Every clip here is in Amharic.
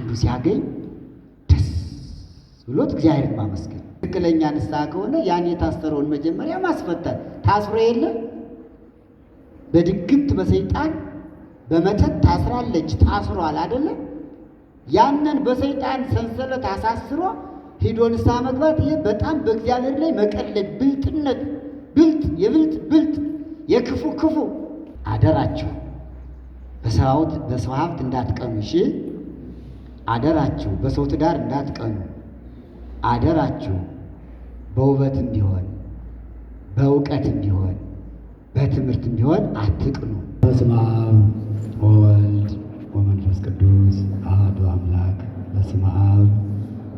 አንዱ ሲያገኝ ደስ ብሎት እግዚአብሔርን ማመስገን። ትክክለኛ ንስሐ ከሆነ ያን የታሰረውን መጀመሪያ ማስፈታት። ታስሮ የለም በድግምት በሰይጣን በመተት ታስራለች፣ ታስሯል አይደለም? ያንን በሰይጣን ሰንሰለት አሳስሮ ሂዶ ንስሐ መግባት፣ ይሄ በጣም በእግዚአብሔር ላይ መቀለድ፣ ብልጥነት፣ የብልጥ ብልጥ፣ የክፉ ክፉ። አደራችሁ በሰው ሀብት እንዳትቀኑ፣ እሺ? አደራችሁ በሰው ትዳር እንዳትቀኑ፣ አደራችሁ በውበት እንዲሆን፣ በእውቀት እንዲሆን፣ በትምህርት እንዲሆን አትቅኑ። በስመ አብ ወወልድ ወመንፈስ ቅዱስ አሐዱ አምላክ። በስመ አብ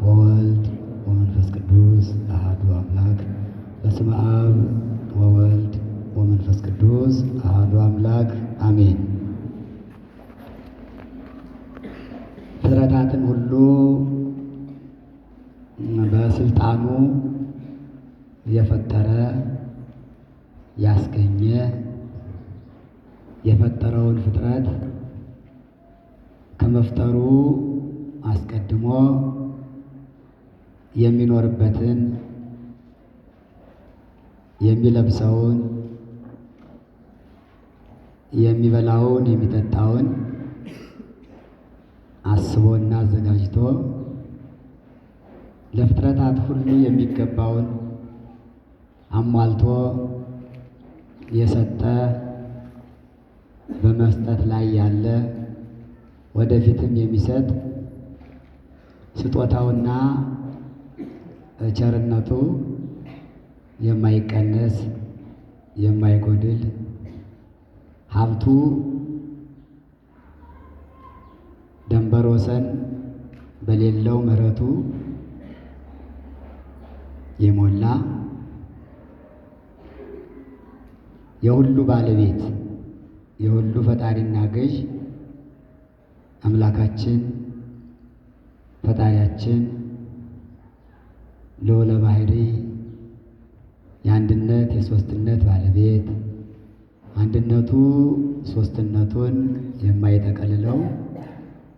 ወወልድ ወመንፈስ ቅዱስ አሐዱ አምላክ። በስመ አብ ወወልድ ወመንፈስ ቅዱስ አሐዱ አምላክ አሜን። ፍጥረታትን ሁሉ በስልጣኑ የፈጠረ ያስገኘ የፈጠረውን ፍጥረት ከመፍጠሩ አስቀድሞ የሚኖርበትን የሚለብሰውን የሚበላውን የሚጠጣውን አስቦና አዘጋጅቶ ለፍጥረታት ሁሉ የሚገባውን አሟልቶ የሰጠ በመስጠት ላይ ያለ ወደፊትም የሚሰጥ ስጦታውና ቸርነቱ የማይቀነስ የማይጎድል ሀብቱ ደንበር ወሰን በሌለው ምሕረቱ የሞላ የሁሉ ባለቤት የሁሉ ፈጣሪና ገዥ አምላካችን ፈጣሪያችን ልዑለ ባሕርይ የአንድነት የሦስትነት ባለቤት አንድነቱ ሦስትነቱን የማይጠቀልለው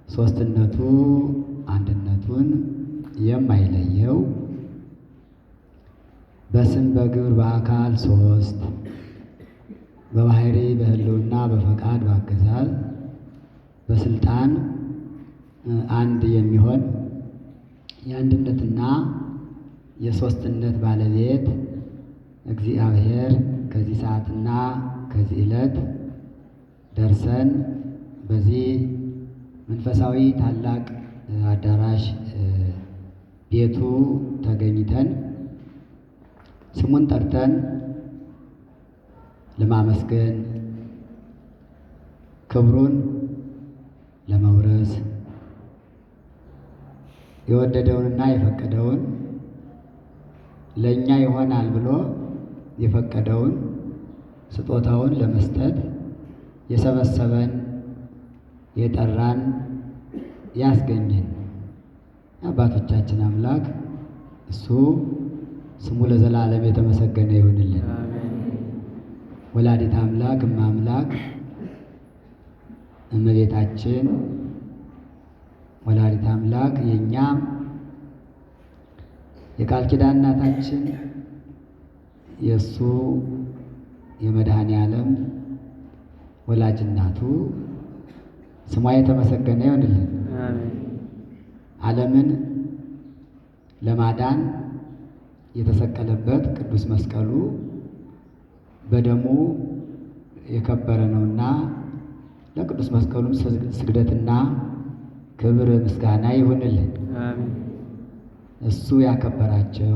ሦስትነቱ አንድነቱን የማይለየው በስም በግብር በአካል ሦስት በባሕርይ በሕልውና በፈቃድ በአገዛዝ በስልጣን አንድ የሚሆን የአንድነትና የሦስትነት ባለቤት እግዚአብሔር ከዚህ ሰዓትና ከዚህ ዕለት ደርሰን በዚህ መንፈሳዊ ታላቅ አዳራሽ ቤቱ ተገኝተን ስሙን ጠርተን ለማመስገን ክብሩን ለመውረስ የወደደውንና የፈቀደውን ለእኛ ይሆናል ብሎ የፈቀደውን ስጦታውን ለመስጠት የሰበሰበን የጠራን ያስገኘን አባቶቻችን አምላክ እሱ ስሙ ለዘላለም የተመሰገነ ይሁንልን። ወላዲተ አምላክ እመአምላክ እመቤታችን ወላዲተ አምላክ የእኛ የቃል ኪዳን እናታችን የእሱ የመድኃኔ ዓለም ወላጅ እናቱ ስሟ የተመሰገነ ይሁንልን። ዓለምን ለማዳን የተሰቀለበት ቅዱስ መስቀሉ በደሙ የከበረ ነውና ለቅዱስ መስቀሉም ስግደትና ክብር ምስጋና ይሁንልን። እሱ ያከበራቸው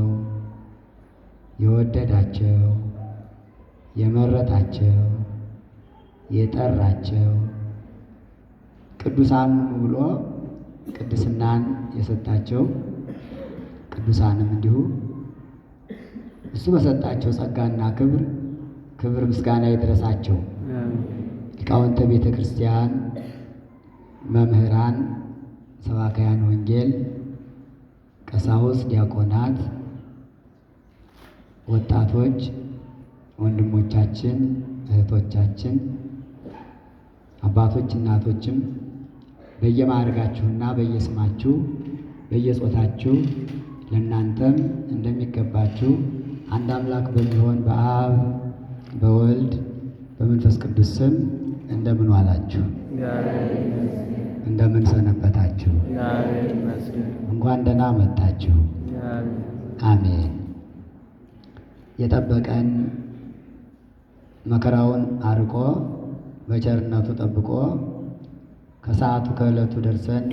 የወደዳቸው የመረጣቸው የጠራቸው ቅዱሳን ብሎ ቅድስናን የሰጣቸው ቅዱሳንም እንዲሁ እሱ በሰጣቸው ጸጋና ክብር ምስጋና ይድረሳቸው። ሊቃውንተ ቤተ ክርስቲያን፣ መምህራን፣ ሰባክያን ወንጌል፣ ቀሳውስት፣ ዲያቆናት፣ ወጣቶች፣ ወንድሞቻችን፣ እህቶቻችን፣ አባቶች፣ እናቶችም በየማዕረጋችሁና በየስማችሁ በየጾታችሁ ለእናንተም እንደሚገባችሁ አንድ አምላክ በሚሆን በአብ በወልድ በመንፈስ ቅዱስ ስም እንደምን ዋላችሁ? እንደምን ሰነበታችሁ? እንኳን ደህና መጣችሁ። አሜን። የጠበቀን መከራውን አርቆ በቸርነቱ ጠብቆ ከሰዓቱ ከዕለቱ ደርሰን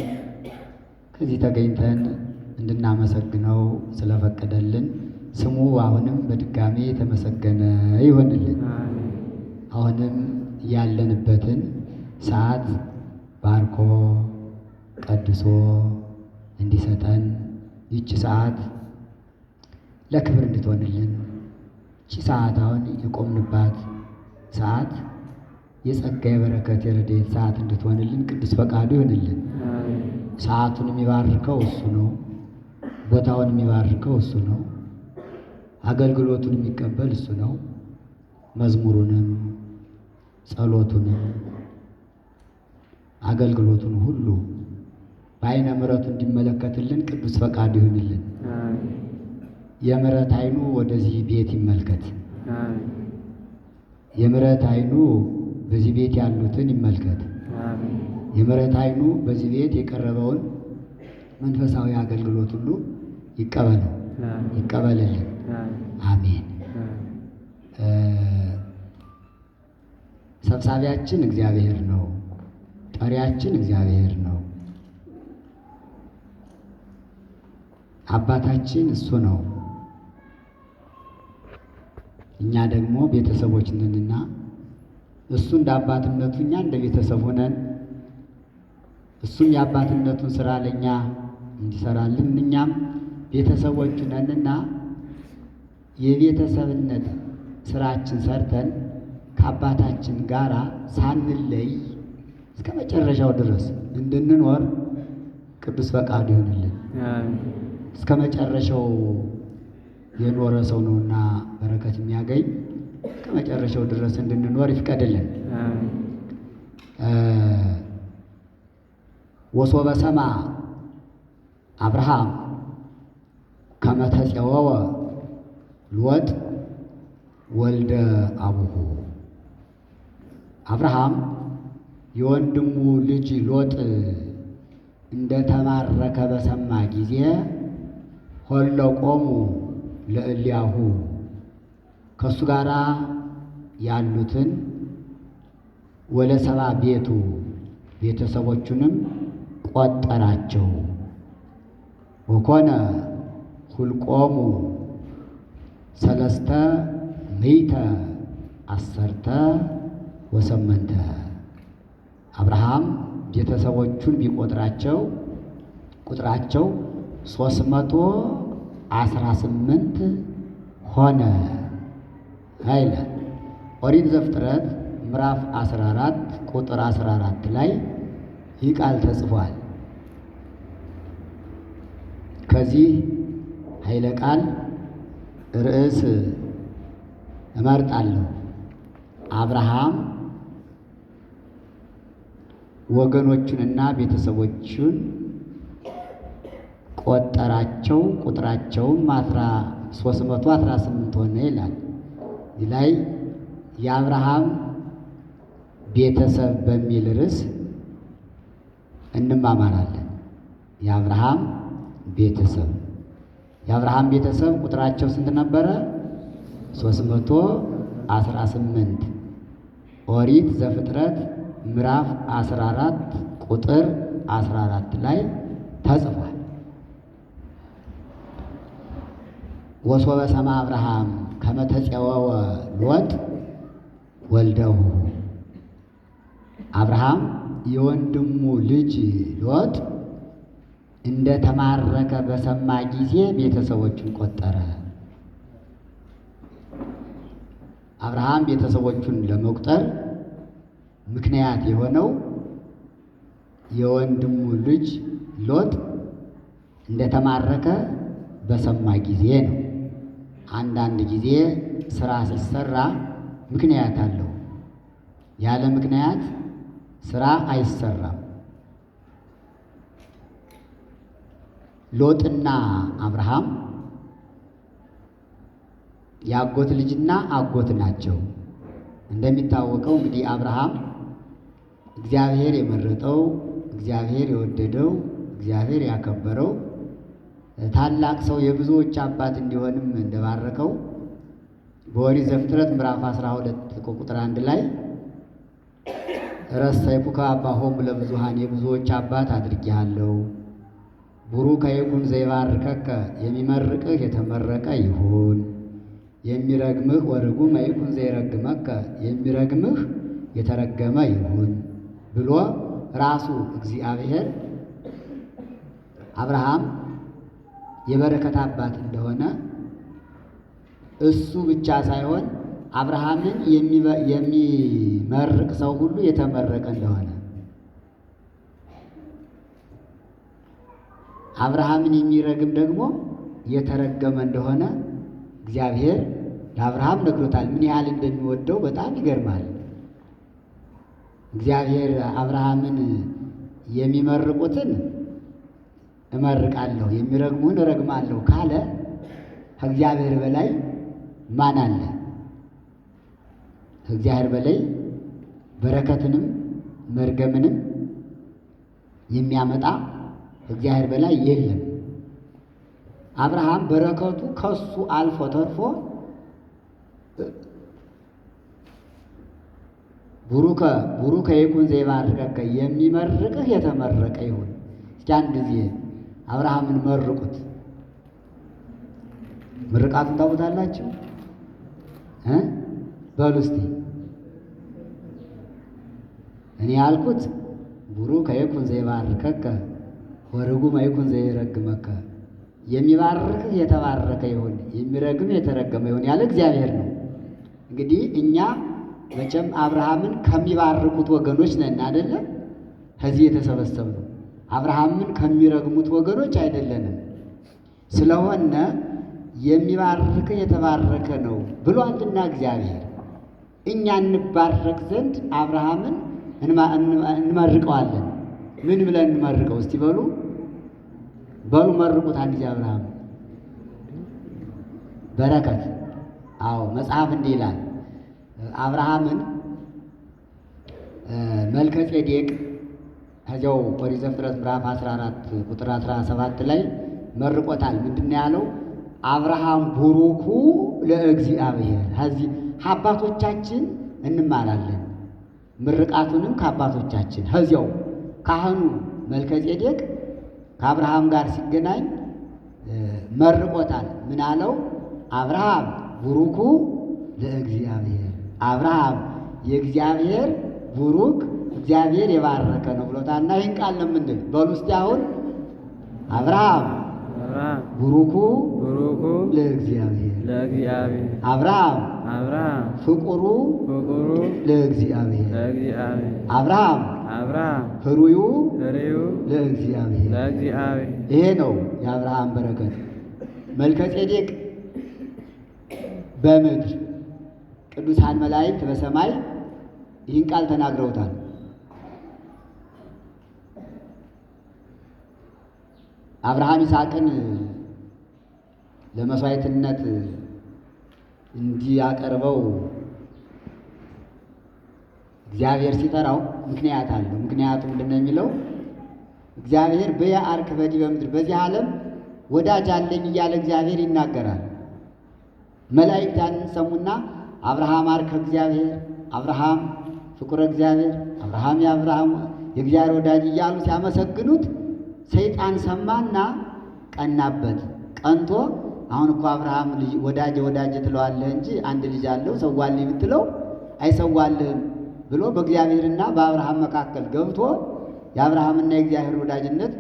ከዚህ ተገኝተን እንድናመሰግነው ስለፈቀደልን ስሙ አሁንም በድጋሚ የተመሰገነ ይሆንልን። አሁንም ያለንበትን ሰዓት ባርኮ ቀድሶ እንዲሰጠን ይቺ ሰዓት ለክብር እንድትሆንልን ይቺ ሰዓት አሁን የቆምንባት ሰዓት የጸጋ የበረከት የረድኤት ሰዓት እንድትሆንልን ቅዱስ ፈቃዱ ይሆንልን። ሰዓቱን የሚባርከው እሱ ነው። ቦታውን የሚባርከው እሱ ነው። አገልግሎቱን የሚቀበል እሱ ነው። መዝሙሩንም ጸሎቱንም አገልግሎቱን ሁሉ በዓይነ ምሕረቱ እንዲመለከትልን ቅዱስ ፈቃዱ ይሁንልን። የምሕረት ዓይኑ ወደዚህ ቤት ይመልከት። የምሕረት ዓይኑ በዚህ ቤት ያሉትን ይመልከት። የምሕረት ዓይኑ በዚህ ቤት የቀረበውን መንፈሳዊ አገልግሎት ሁሉ ይቀበለው ይቀበልልን። አሜን። ሰብሳቢያችን እግዚአብሔር ነው። ጠሪያችን እግዚአብሔር ነው። አባታችን እሱ ነው። እኛ ደግሞ ቤተሰቦች ነንና እሱ እንደ አባትነቱ እኛ እንደ ቤተሰቡ ነን። እሱም የአባትነቱን ስራ ለእኛ እንዲሰራልን እኛም ቤተሰቦቹ ነንና የቤተሰብነት ስራችን ሰርተን ከአባታችን ጋር ሳንለይ እስከ መጨረሻው ድረስ እንድንኖር ቅዱስ ፈቃዱ ይሆንልን። እስከ መጨረሻው የኖረ ሰው ነውና በረከት የሚያገኝ እስከ መጨረሻው ድረስ እንድንኖር ይፍቀድልን። ወሶበ ሰማ አብርሃም ከመ ተፄወወ ሎጥ ወልደ አቡሁ። አብርሃም የወንድሙ ልጅ ሎጥ እንደተማረከ በሰማ ጊዜ ሆለቆሙ ለእልያሁ ከእሱ ጋር ያሉትን ወለሰባ ቤቱ ቤተሰቦቹንም ቆጠራቸው። ወኮነ ሁልቆሙ ሰለስተ ምዕተ አሰርተ ወሰመንተ። አብርሃም ቤተሰቦቹን ቢቆጥራቸው ቁጥራቸው 318 ሆነ ይላል። ኦሪት ዘፍጥረት ምዕራፍ 14 ቁጥር 14 ላይ ይህ ቃል ተጽፏል። ከዚህ ኃይለ ቃል ርዕስ እመርጣለሁ። አብርሃም ወገኖቹንና ቤተሰቦቹን ቆጠራቸው፣ ቁጥራቸውም 318 ሆነ ይላል። እዚህ ላይ የአብርሃም ቤተሰብ በሚል ርዕስ እንማማራለን። የአብርሃም ቤተሰብ ቁጥራቸው ስንት ነበረ? 318። ኦሪት ዘፍጥረት ምዕራፍ 14 ቁጥር 14 ላይ ተጽፏል። ወሶበ ሰማ አብርሃም ከመ ተፄወወ ሎጥ ወልደሁ። አብርሃም የወንድሙ ልጅ ሎጥ እንደተማረከ በሰማ ጊዜ ቤተሰቦቹን ቆጠረ። አብርሃም ቤተሰቦቹን ለመቁጠር ምክንያት የሆነው የወንድሙ ልጅ ሎጥ እንደተማረከ በሰማ ጊዜ ነው። አንዳንድ ጊዜ ስራ ሲሰራ ምክንያት አለው። ያለ ምክንያት ስራ አይሰራም። ሎጥና አብርሃም የአጎት ልጅና አጎት ናቸው። እንደሚታወቀው እንግዲህ አብርሃም እግዚአብሔር የመረጠው፣ እግዚአብሔር የወደደው፣ እግዚአብሔር ያከበረው ታላቅ ሰው የብዙዎች አባት እንዲሆንም እንደባረከው በኦሪት ዘፍጥረት ምዕራፍ 12 ቁጥር 1 ላይ ረሰይኩከ አባሆሙ ለብዙኃን የብዙዎች አባት አድርጌሃለሁ፣ ቡሩከ ይኩን ዘይባርከከ የሚመርቅህ የተመረቀ ይሁን፣ የሚረግምህ ወርጉመ ይኩን ዘይረግመከ የሚረግምህ የተረገመ ይሁን ብሎ ራሱ እግዚአብሔር አብርሃም የበረከት አባት እንደሆነ እሱ ብቻ ሳይሆን አብርሃምን የሚመርቅ ሰው ሁሉ የተመረቀ እንደሆነ፣ አብርሃምን የሚረግም ደግሞ የተረገመ እንደሆነ እግዚአብሔር ለአብርሃም ነግሮታል። ምን ያህል እንደሚወደው በጣም ይገርማል። እግዚአብሔር አብርሃምን የሚመርቁትን እመርቃለሁ የሚረግሙን እረግማለሁ ካለ ከእግዚአብሔር በላይ ማን አለ? ከእግዚአብሔር በላይ በረከትንም መርገምንም የሚያመጣ ከእግዚአብሔር በላይ የለም። አብርሃም በረከቱ ከሱ አልፎ ተርፎ ቡሩከ ይኩን ዘይባርከከ የሚመርቅህ የተመረቀ ይሁን። እስኪ አንድ ጊዜ አብርሃምን መርቁት። ምርቃቱን ታውቁታላችሁ? በሉ እስቲ። እኔ ያልኩት ቡሩከ ይኩን ዘይባርከከ ወርጉመ ይኩን ዘይረግመከ የሚባርክህ የተባረከ ይሁን፣ የሚረግም የተረገመ ይሁን ያለ እግዚአብሔር ነው። እንግዲህ እኛ መቼም አብርሃምን ከሚባርኩት ወገኖች ነን አይደለ? ከዚህ የተሰበሰብነው አብርሃምን ከሚረግሙት ወገኖች አይደለንም። ስለሆነ የሚባርክህ የተባረከ ነው ብሏልና እግዚአብሔር እኛ እንባረክ ዘንድ አብርሃምን እንመርቀዋለን። ምን ብለን እንመርቀው? እስቲ በሉ መርቁት። አንድ ጊዜ አብርሃም በረከት። አዎ መጽሐፍ እንዲህ ይላል። አብርሃምን መልከ ጼዴቅ ከዚያው ኦሪት ዘፍጥረት ምዕራፍ 14 ቁጥር 17 ላይ መርቆታል። ምንድን ነው ያለው? አብርሃም ቡሩኩ ለእግዚአብሔር። ከዚህ አባቶቻችን እንማራለን፣ ምርቃቱንም ከአባቶቻችን። ከዚያው ካህኑ መልከ ጼዴቅ ከአብርሃም ጋር ሲገናኝ መርቆታል። ምን አለው? አብርሃም ቡሩኩ ለእግዚአብሔር፣ አብርሃም የእግዚአብሔር ቡሩክ እግዚአብሔር የባረከ ነው ብሎታልና ይህን ቃል ነው የምንል። በሉ እስቲ አሁን አብርሃም ቡሩኩ ለእግዚአብሔር፣ አብርሃም ፍቁሩ ለእግዚአብሔር፣ አብርሃም ህሩዩ ለእግዚአብሔር። ይሄ ነው የአብርሃም በረከት። መልከ ጼዴቅ በምድር ቅዱሳን መላእክት በሰማይ ይህን ቃል ተናግረውታል። አብርሃም ይስሐቅን ለመስዋዕትነት እንዲያቀርበው እግዚአብሔር ሲጠራው ምክንያት አለው። ምክንያቱ ምንድን ነው የሚለው? እግዚአብሔር በየአርክ በዲበ ምድር በዚህ ዓለም ወዳጅ አለኝ እያለ እግዚአብሔር ይናገራል። መላእክት ያንን ሰሙና አብርሃም አርከ እግዚአብሔር፣ አብርሃም ፍቁረ እግዚአብሔር፣ አብርሃም የእግዚአብሔር ወዳጅ እያሉ ሲያመሰግኑት ሰይጣን ሰማና ቀናበት። ቀንቶ አሁን እኮ አብርሃም ልጅ ወዳጅ ትለዋለህ እንጂ አንድ ልጅ አለው ሰዋልኝ ብትለው አይሰዋልህም ብሎ በእግዚአብሔርና በአብርሃም መካከል ገብቶ የአብርሃምና የእግዚአብሔር ወዳጅነት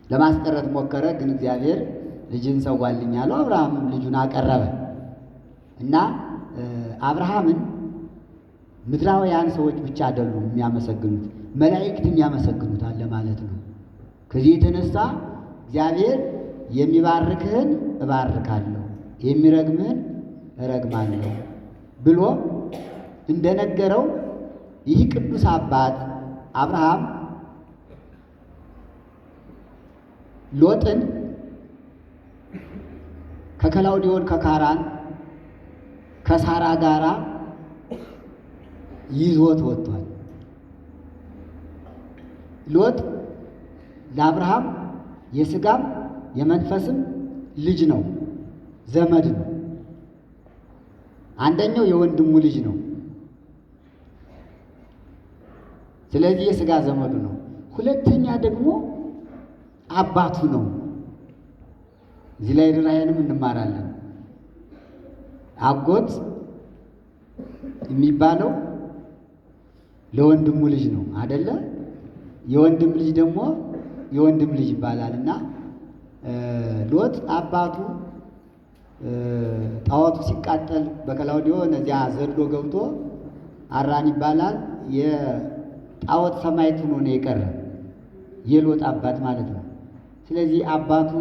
ለማስቀረት ሞከረ። ግን እግዚአብሔር ልጅን ሰዋልኝ አለው። አብርሃምም ልጁን አቀረበ እና አብርሃምን ምድራውያን ሰዎች ብቻ አይደሉም የሚያመሰግኑት፣ መላእክትም ያመሰግኑታል ለማለት ነው። ከዚህ የተነሳ እግዚአብሔር የሚባርክህን እባርካለሁ፣ የሚረግምህን እረግማለሁ ብሎ እንደነገረው ይህ ቅዱስ አባት አብርሃም ሎጥን ከከላውዲዮን ከካራን ከሳራ ጋራ ይዞት ወጥቷል። ሎጥ ለአብርሃም የሥጋም የመንፈስም ልጅ ነው፣ ዘመድ ነው። አንደኛው የወንድሙ ልጅ ነው። ስለዚህ የሥጋ ዘመዱ ነው። ሁለተኛ ደግሞ አባቱ ነው። እዚህ ላይ ርኅራኄንም እንማራለን። አጎት የሚባለው ለወንድሙ ልጅ ነው አደለ? የወንድም ልጅ ደግሞ የወንድም ልጅ ይባላል። እና ሎጥ አባቱ ጣዖቱ ሲቃጠል በከላውዲዮን እዚያ ዘሎ ገብቶ አራን ይባላል የጣዖት ሰማዕት ሆኖ ነው የቀረ፣ የሎጥ አባት ማለት ነው። ስለዚህ አባቱ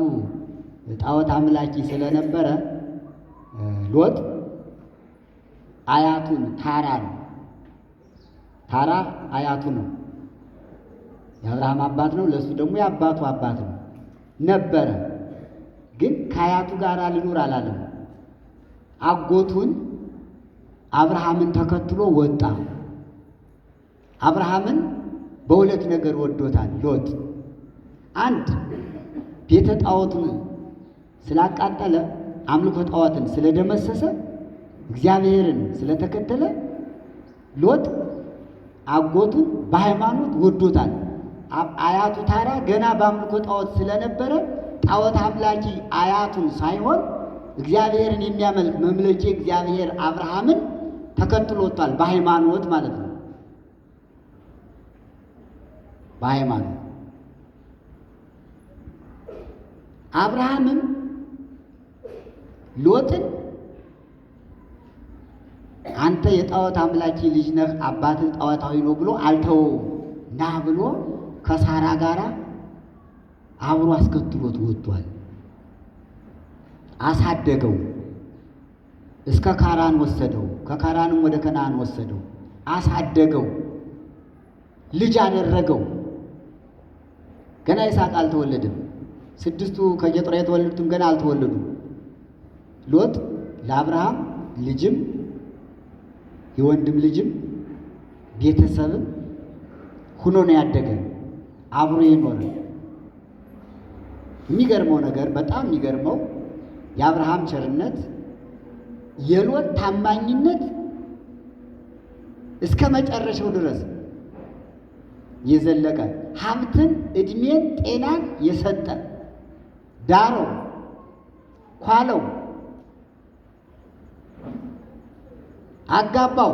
ጣዖት አምላኪ ስለነበረ ሎጥ አያቱን ታራ ነው። ታራ አያቱ ነው፣ የአብርሃም አባት ነው። ለእሱ ደግሞ የአባቱ አባት ነው ነበረ። ግን ከአያቱ ጋር ልኑር አላለም። አጎቱን አብርሃምን ተከትሎ ወጣ። አብርሃምን በሁለት ነገር ወዶታል ሎጥ። አንድ ቤተ ጣዖቱን ስላቃጠለ፣ አምልኮ ጣዖትን ስለደመሰሰ፣ እግዚአብሔርን ስለተከተለ ሎጥ አጎቱን በሃይማኖት ወዶታል። አያቱ ታራ ገና በአምልኮ ጣዖት ስለነበረ ጣዖት አምላኪ አያቱን ሳይሆን እግዚአብሔርን የሚያመልክ መምለኪ እግዚአብሔር አብርሃምን ተከትሎ ወጥቷል። በሃይማኖት ማለት ነው። በሃይማኖት አብርሃምም ሎጥን አንተ የጣዖት አምላኪ ልጅ ነህ፣ አባትህ ጣዖታዊ ነው ብሎ አልተወውም። ና ብሎ ከሳራ ጋር አብሮ አስከትሎት ወጥቷል። አሳደገው፣ እስከ ካራን ወሰደው፣ ከካራንም ወደ ከነዓን ወሰደው፣ አሳደገው፣ ልጅ አደረገው። ገና ይስሐቅ አልተወለደም። ስድስቱ ከጌጥራ የተወለዱትም ገና አልተወለዱም። ሎጥ ለአብርሃም ልጅም የወንድም ልጅም ቤተሰብም ሁኖ ነው ያደገ፣ አብሮ የኖረ። የሚገርመው ነገር በጣም የሚገርመው የአብርሃም ቸርነት፣ የሎጥ ታማኝነት እስከ መጨረሻው ድረስ የዘለቀ ሀብትን፣ ዕድሜን፣ ጤናን የሰጠ ዳረው፣ ኳለው፣ አጋባው፣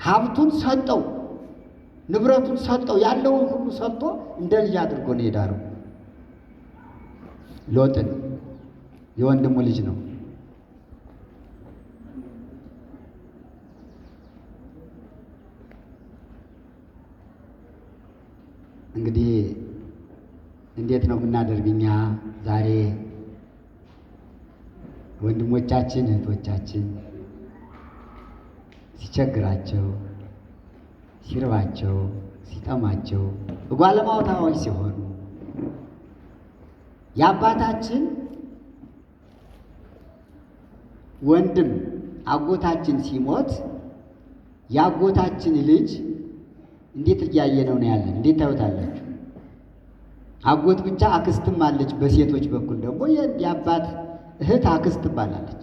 ሀብቱን ሰጠው፣ ንብረቱን ሰጠው፣ ያለውን ሁሉ ሰጥቶ እንደ ልጅ አድርጎ ነው የዳረው። ሎጥን የወንድሙ ልጅ ነው። እንግዲህ እንዴት ነው የምናደርግኛ? ዛሬ ወንድሞቻችን እህቶቻችን ሲቸግራቸው፣ ሲርባቸው፣ ሲጠማቸው፣ እጓለማውታዎች ሲሆኑ የአባታችን ወንድም አጎታችን ሲሞት የአጎታችን ልጅ እንዴት እያየነው ነው ያለን? እንዴት ታዩታላችሁ? አጎት ብቻ አክስትም አለች። በሴቶች በኩል ደግሞ የአባት እህት አክስት ትባላለች።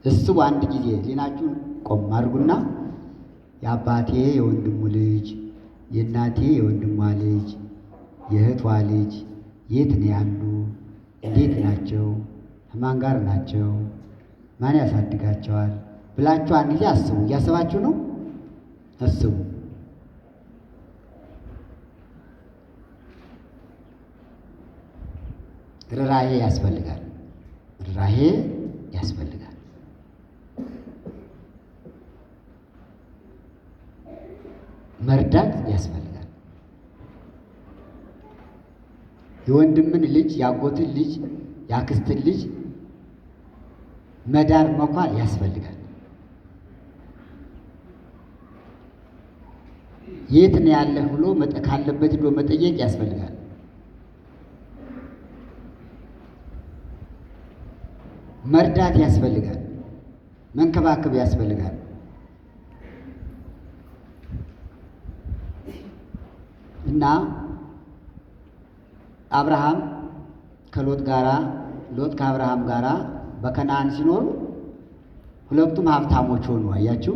እሱ አንድ ጊዜ ዜናችሁን ቆም አድርጉና የአባቴ የወንድሙ ልጅ፣ የእናቴ የወንድሟ ልጅ፣ የእህቷ ልጅ የት ነው ያሉ? እንዴት ናቸው? ከማን ጋር ናቸው? ማን ያሳድጋቸዋል? ብላችሁ አንድ ጊዜ አስቡ። እያሰባችሁ ነው? አስቡ። ርኅራኄ ያስፈልጋል። ርኅራኄ ያስፈልጋል። መርዳት ያስፈልጋል። የወንድምን ልጅ፣ የአጎትን ልጅ፣ የአክስትን ልጅ መዳር መኳል ያስፈልጋል። የት ነው ያለህ ብሎ ካለበት ሄዶ መጠየቅ ያስፈልጋል። መርዳት ያስፈልጋል። መንከባከብ ያስፈልጋል። እና አብርሃም ከሎጥ ጋራ ሎጥ ከአብርሃም ጋራ በከነዓን ሲኖሩ ሁለቱም ሀብታሞች ሆኑ። አያችሁ፣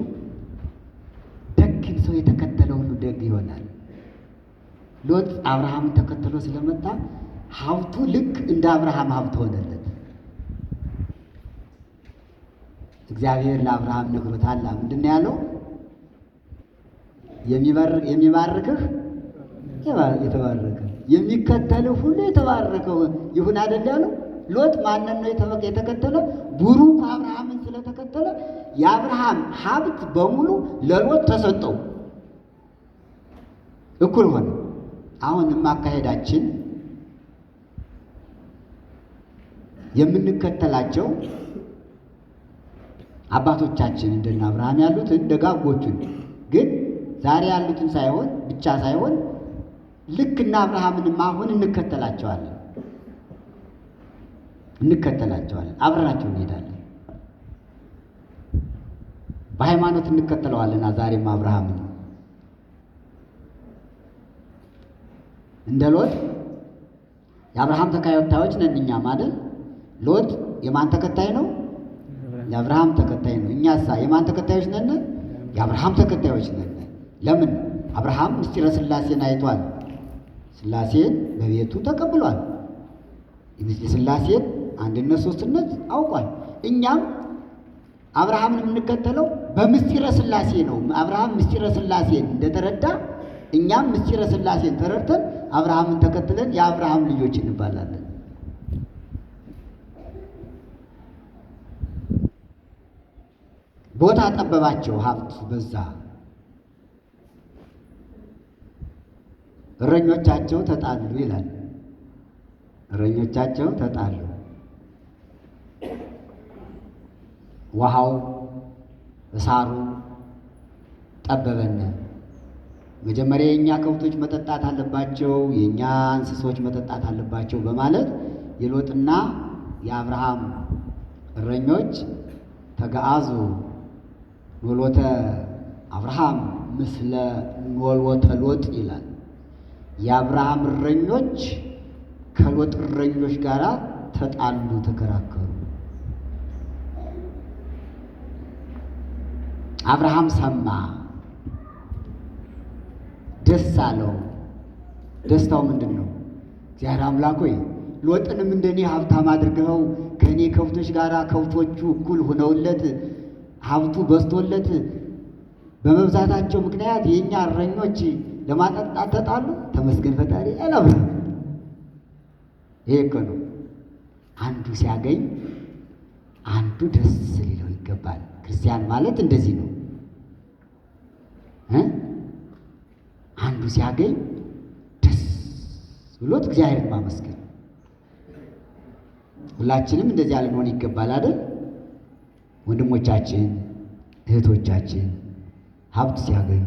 ደግን ሰው የተከተለ ሁሉ ደግ ይሆናል። ሎጥ አብርሃምን ተከትሎ ስለመጣ ሀብቱ ልክ እንደ አብርሃም ሀብት ሆነለት። እግዚአብሔር ለአብርሃም ነግሮታል። ምንድን ነው ያለው? የሚባርክህ የተባረከ የሚከተልህ ሁሉ የተባረከው ይሁን አይደል ያለው? ሎጥ ማንን ነው የተከተለ? ቡሩክ አብርሃምን ስለተከተለ የአብርሃም ሀብት በሙሉ ለሎጥ ተሰጠው፣ እኩል ሆነ። አሁንም አካሄዳችን የምንከተላቸው አባቶቻችን እንደነ አብርሃም ያሉትን ደጋጎቹን ግን ዛሬ ያሉትን ሳይሆን ብቻ ሳይሆን ልክ እና አብርሃምንም አሁን እንከተላቸዋለን አብረናቸው እንሄዳለን። በሃይማኖት እንከተለዋለን። ዛሬም አብርሃምን እንደ ሎጥ የአብርሃም ተከታዮች ነን እኛም አይደል? ሎጥ የማን ተከታይ ነው? የአብርሃም ተከታይ ነው። እኛሳ የማን ተከታዮች ነን? የአብርሃም ተከታዮች ነን። ለምን? አብርሃም ምስጢረ ሥላሴን አይቷል። ሥላሴን በቤቱ ተቀብሏል። የምስጢረ ሥላሴን አንድነት ሦስትነት አውቋል። እኛም አብርሃምን የምንከተለው በምስጢረ ሥላሴ ነው። አብርሃም ምስጢረ ሥላሴን እንደተረዳ እኛም ምስጢረ ሥላሴን ተረድተን አብርሃምን ተከትለን የአብርሃም ልጆች እንባላለን። ቦታ ጠበባቸው፣ ሀብት በዛ። እረኞቻቸው ተጣሉ ይላል። እረኞቻቸው ተጣሉ። ውሃው እሳሩ ጠበበን። መጀመሪያ የእኛ ከብቶች መጠጣት አለባቸው፣ የእኛ እንስሶች መጠጣት አለባቸው በማለት የሎጥና የአብርሃም እረኞች ተገአዙ ኖሎተ አብርሃም ምስለ ኖሎተ ሎጥ ይላል። የአብርሃም እረኞች ከሎጥ እረኞች ጋር ተጣሉ፣ ተከራከሩ። አብርሃም ሰማ፣ ደስ አለው። ደስታው ምንድን ነው? እግዚአብሔር አምላክ ሆይ ሎጥንም እንደኔ ሀብታም አድርገኸው ከእኔ ከብቶች ጋር ከብቶቹ እኩል ሆነውለት ሀብቱ በዝቶለት በመብዛታቸው ምክንያት የእኛ እረኞች ለማጠጣት ተጣሉ። ተመስገን ፈጣሪ አላብራም። ይሄ እኮ ነው አንዱ ሲያገኝ አንዱ ደስ ሊለው ይገባል። ክርስቲያን ማለት እንደዚህ ነው። አንዱ ሲያገኝ ደስ ብሎት እግዚአብሔርን ማመስገን። ሁላችንም እንደዚህ ልንሆን ይገባል አይደል? ወንድሞቻችን እህቶቻችን ሀብት ሲያገኙ፣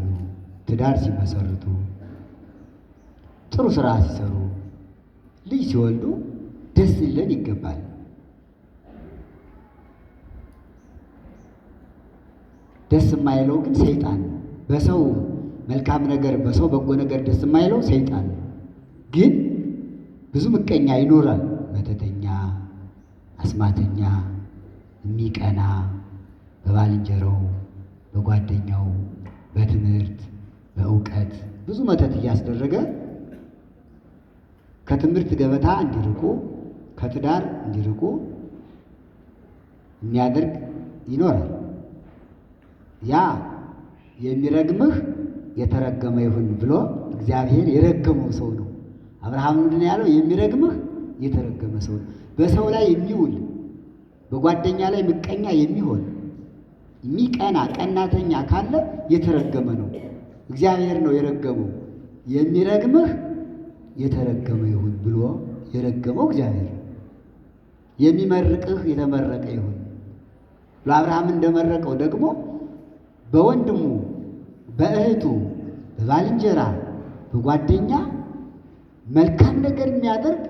ትዳር ሲመሰርቱ፣ ጥሩ ስራ ሲሰሩ፣ ልጅ ሲወልዱ ደስ ሊለን ይገባል። ደስ የማይለው ግን ሰይጣን ነው። በሰው መልካም ነገር በሰው በጎ ነገር ደስ የማይለው ሰይጣን ነው። ግን ብዙ ምቀኛ ይኖራል። መተተኛ፣ አስማተኛ፣ የሚቀና በባልንጀራው፣ በጓደኛው፣ በትምህርት፣ በእውቀት ብዙ መተት እያስደረገ ከትምህርት ገበታ እንዲርቁ፣ ከትዳር እንዲርቁ የሚያደርግ ይኖራል። ያ የሚረግምህ የተረገመ ይሁን ብሎ እግዚአብሔር የረገመው ሰው ነው። አብርሃም ምንድን ነው ያለው? የሚረግምህ የተረገመ ሰው ነው። በሰው ላይ የሚውል በጓደኛ ላይ ምቀኛ የሚሆን የሚቀና ቀናተኛ ካለ የተረገመ ነው። እግዚአብሔር ነው የረገመው። የሚረግምህ የተረገመ ይሁን ብሎ የረገመው እግዚአብሔር። የሚመርቅህ የተመረቀ ይሁን ብሎ አብርሃም እንደመረቀው ደግሞ በወንድሙ በእህቱ በባልንጀራ በጓደኛ መልካም ነገር የሚያደርግ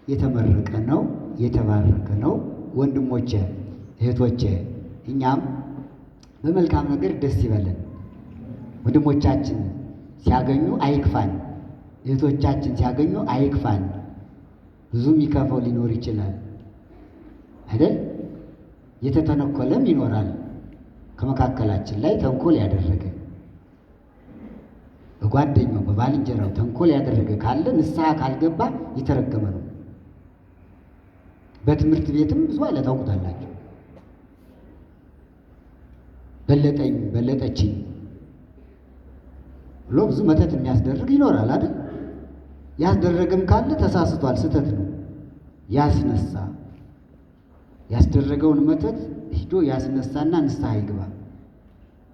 የተመረቀ ነው፣ የተባረከ ነው። ወንድሞቼ እህቶቼ፣ እኛም በመልካም ነገር ደስ ይበለን። ወንድሞቻችን ሲያገኙ አይክፋን፣ እህቶቻችን ሲያገኙ አይክፋን። ብዙ የሚከፋው ሊኖር ይችላል አይደል? የተተነኮለም ይኖራል። ከመካከላችን ላይ ተንኮል ያደረገ በጓደኛው በባልንጀራው ተንኮል ያደረገ ካለ ንስሐ ካልገባ የተረገመ ነው። በትምህርት ቤትም ብዙ አለ፣ ታውቁታላችሁ። በለጠኝ በለጠችኝ ብሎ ብዙ መተት የሚያስደርግ ይኖራል አይደል? ያስደረገም ካለ ተሳስቷል፣ ስህተት ነው። ያስነሳ ያስደረገውን መተት ሂዶ ያስነሳና ንስሐ ይግባ።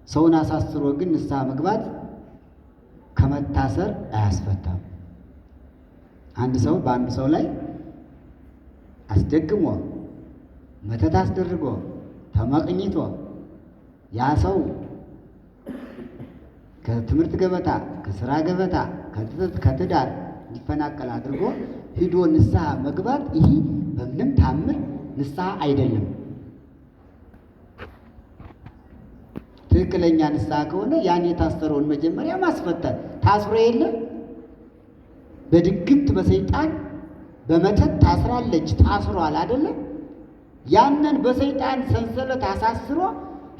ሰውን አሳስሮ ግን ንስሐ መግባት ከመታሰር አያስፈታም። አንድ ሰው በአንድ ሰው ላይ አስደግሞ መተት አስደርጎ ተመቅኝቶ ያ ሰው ከትምህርት ገበታ ከስራ ገበታ ከትዳር እንዲፈናቀል አድርጎ ሂዶ ንስሐ መግባት ይህ በምንም ታምር ንስሐ አይደለም። ትክክለኛ ንስሐ ከሆነ ያን የታሰረውን መጀመሪያ ማስፈታት። ታስሮ የለም በድግምት በሰይጣን በመተት ታስራለች፣ ታስሯል አይደለም? ያንን በሰይጣን ሰንሰለት አሳስሮ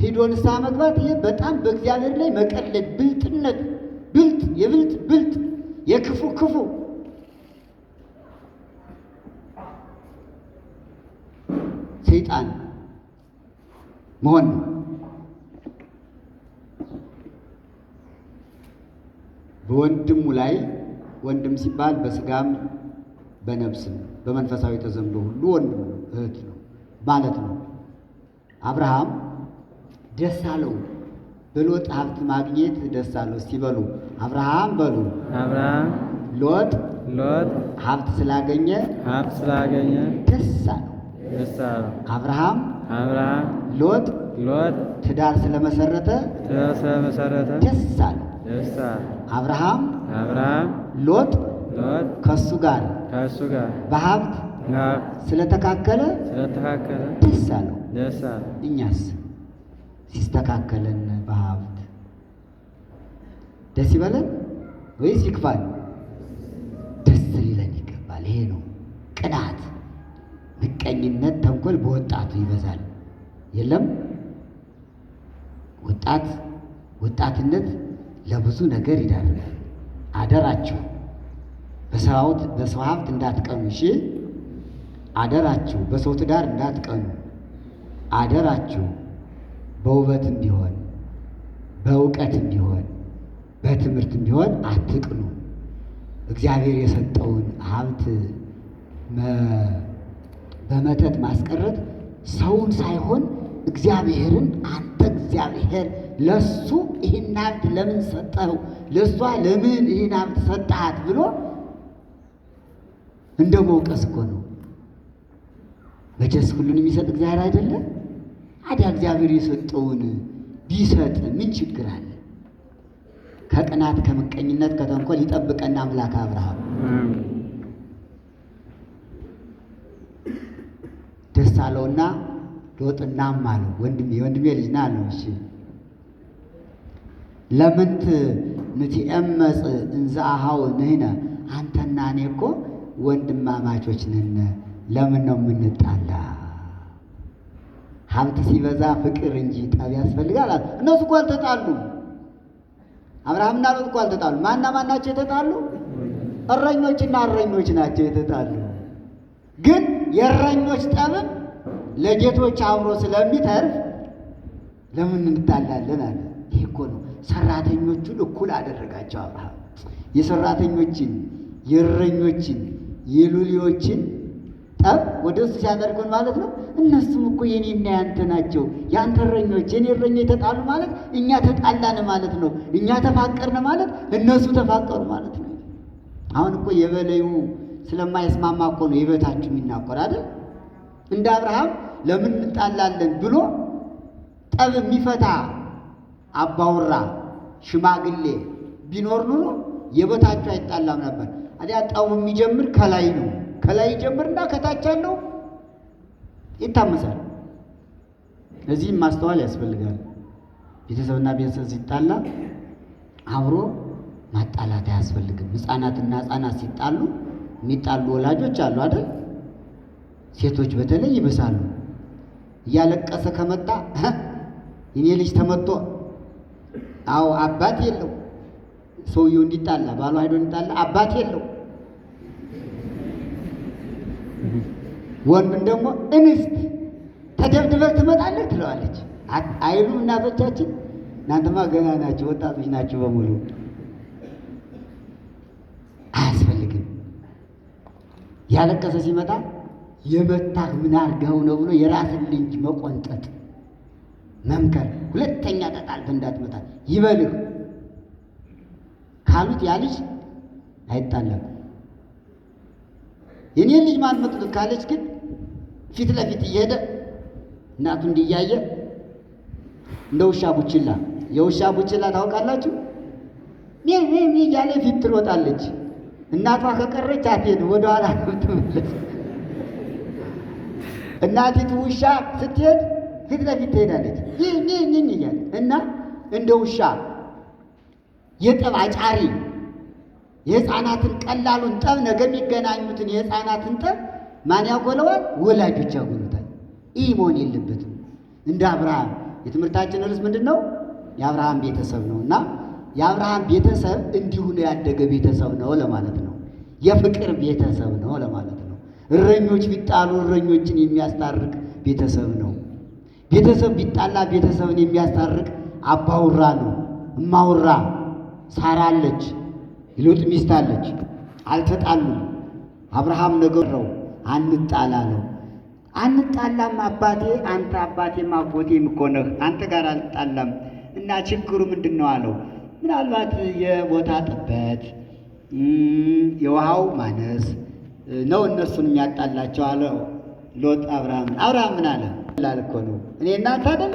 ሂዶ ንስሐ መግባት ይሄ በጣም በእግዚአብሔር ላይ መቀለድ፣ ብልጥነት፣ ብልጥ የብልጥ ብልጥ የክፉ ክፉ ሰይጣን መሆን ነው። በወንድሙ ላይ ወንድም ሲባል በስጋም በነፍስም በመንፈሳዊ ተዘምዶ ሁሉ ወንድም ነው፣ እህት ነው ማለት ነው። አብርሃም ደስ አለው በሎጥ ሀብት ማግኘት ደስ አለው። እስቲ በሉ አብርሃም በሉ። አብርሃም ሎጥ ሀብት ስላገኘ ደስ አለው። አብርሃም ሎጥ ትዳር ስለመሰረተ ደስ አለው። አብርሃም ሎጥ ከሱ ጋር በሀብት ስለተካከለ ደስ አለው። እኛስ ሲስተካከለን በሀብት ደስ ይበለን ወይስ ይክፋል? ደስ ሊለን ይገባል። ይሄ ነው ቅናት፣ ምቀኝነት፣ ተንኮል በወጣቱ ይበዛል። የለም ወጣትነት ለብዙ ነገር ይዳርጋል። አደራችሁ በሰው ሀብት እንዳትቀኑ፣ እሺ? አደራችሁ በሰው ትዳር እንዳትቀኑ። አደራችሁ በውበትም ቢሆን በእውቀትም ቢሆን በትምህርትም ቢሆን አትቅኑ። እግዚአብሔር የሰጠውን ሀብት በመተት ማስቀረት ሰውን ሳይሆን እግዚአብሔርን፣ አንተ እግዚአብሔር ለሱ ይህን ሀብት ለምን ሰጠኸው፣ ለእሷ ለምን ይህን ሀብት ሰጠሃት ብሎ እንደ መውቀስ እኮ ነው። መቼስ ሁሉን የሚሰጥ እግዚአብሔር አይደለም? ታዲያ እግዚአብሔር የሰጠውን ቢሰጥ ምን ችግር አለ? ከቅናት ከምቀኝነት ከተንኮል ይጠብቀን አምላክ አብርሃም። ደስ አለውና ሎጥናም አለው ወንድሜ ልጅ ና አለው። እሺ ለምንት ንትኤመጽ እንዘ አኀው ንሕነ፣ አንተና እኔ እኮ ወንድማማቾች ነን፣ ለምን ነው የምንጣላ? ሀብት ሲበዛ ፍቅር እንጂ ጠብ ያስፈልጋል። እነሱ እኮ አልተጣሉም። አብርሃምና ሎጥ እኮ አልተጣሉም። ማና ማን ናቸው የተጣሉ? እረኞችና እረኞች ናቸው የተጣሉ። ግን የእረኞች ጠብም ለጌቶች አብሮ ስለሚተርፍ ለምን እንጣላለን አለ። ይሄ እኮ ነው ሰራተኞቹን እኩል አደረጋቸው አብርሃም። የሰራተኞችን፣ የእረኞችን፣ የሉሊዎችን ጠብ ወደ እሱ ሲያደርጉን ማለት ነው። እነሱም እኮ የኔና ያንተ ናቸው። ያንተ እረኞች የኔ እረኞች የተጣሉ ማለት እኛ ተጣላን ማለት ነው። እኛ ተፋቀርን ማለት እነሱ ተፋቀሩ ማለት ነው። አሁን እኮ የበላዩ ስለማይስማማ እኮ ነው የበታችሁ የሚናቆር አይደል? እንደ አብርሃም ለምን እንጣላለን ብሎ ጠብ የሚፈታ አባውራ፣ ሽማግሌ፣ ቢኖር ኑሮ የበታቸው አይጣላም ነበር። አዲያ ጠቡ የሚጀምር ከላይ ነው። ከላይ ይጀምርና ከታች ያለው ይታመሳል። እዚህም ማስተዋል ያስፈልጋል። ቤተሰብና ቤተሰብ ሲጣላ አብሮ ማጣላት አያስፈልግም። ሕፃናትና ሕፃናት ሲጣሉ የሚጣሉ ወላጆች አሉ አይደል? ሴቶች በተለይ ይብሳሉ። እያለቀሰ ከመጣ የኔ ልጅ ተመቶ አዎ አባት የለው ሰውየው እንዲጣላ ባሏ ሄዶ እንዲጣላ አባት የለው። ወንድም ደግሞ እንስት ተደብድበህ ትመጣለህ ትለዋለች አይሉም እናቶቻችን? እናንተማ ገና ናቸው፣ ወጣቶች ናቸው በሙሉ። አያስፈልግም። ያለቀሰ ሲመጣ የመታህ ምን አድርገው ነው ብሎ የራስን ልጅ መቆንጠጥ መምከር። ሁለተኛ ተጣልተህ እንዳትመጣ ይበልህ ካሉት ያ ልጅ አይጣለም። የኔን ልጅ ማን መጥቶት ካለች ግን ፊት ለፊት እየሄደ እናቱ እንዲያየ እንደ ውሻ ቡችላ፣ የውሻ ቡችላ ታውቃላችሁ? ሜ እያለ ፊት ትሮጣለች። እናቷ ከቀረች አትሄድም፣ ወደ ኋላ ትመለስ። እናቲቱ ውሻ ስትሄድ ፊት ለፊት ትሄዳለች ይህ እያለ እና እንደ ውሻ የጠብ አጫሪ የሕፃናትን ቀላሉን ጠብ ነገ የሚገናኙትን የሕፃናትን ጠብ ማን ያጎለዋል? ወላጆች ያጎሉታል። ይህ መሆን የለበትም። እንደ አብርሃም የትምህርታችን ርዕስ ምንድን ነው? የአብርሃም ቤተሰብ ነው እና የአብርሃም ቤተሰብ እንዲሁ ነው ያደገ ቤተሰብ ነው ለማለት ነው። የፍቅር ቤተሰብ ነው ለማለት ነው። እረኞች ቢጣሉ እረኞችን የሚያስታርቅ ቤተሰብ ነው። ቤተሰብ ቢጣላ ቤተሰብን የሚያስታርቅ አባውራ ነው። እማውራ ሳራ አለች፣ የሎጥ ሚስት አለች። አልተጣሉም። አብርሃም ነገረው አንጣላ ነው። አንጣላም አባቴ፣ አንተ አባቴም አጎቴም እኮ ነህ፣ አንተ ጋር አልጣላም እና ችግሩ ምንድን ነው አለው። ምናልባት የቦታ ጥበት፣ የውሃው ማነስ ነው እነሱን የሚያጣላቸው አለው ሎጥ አብርሃም። አብርሃም ምን አለ? ላል እኮ ነው እኔ እናንተ አይደል?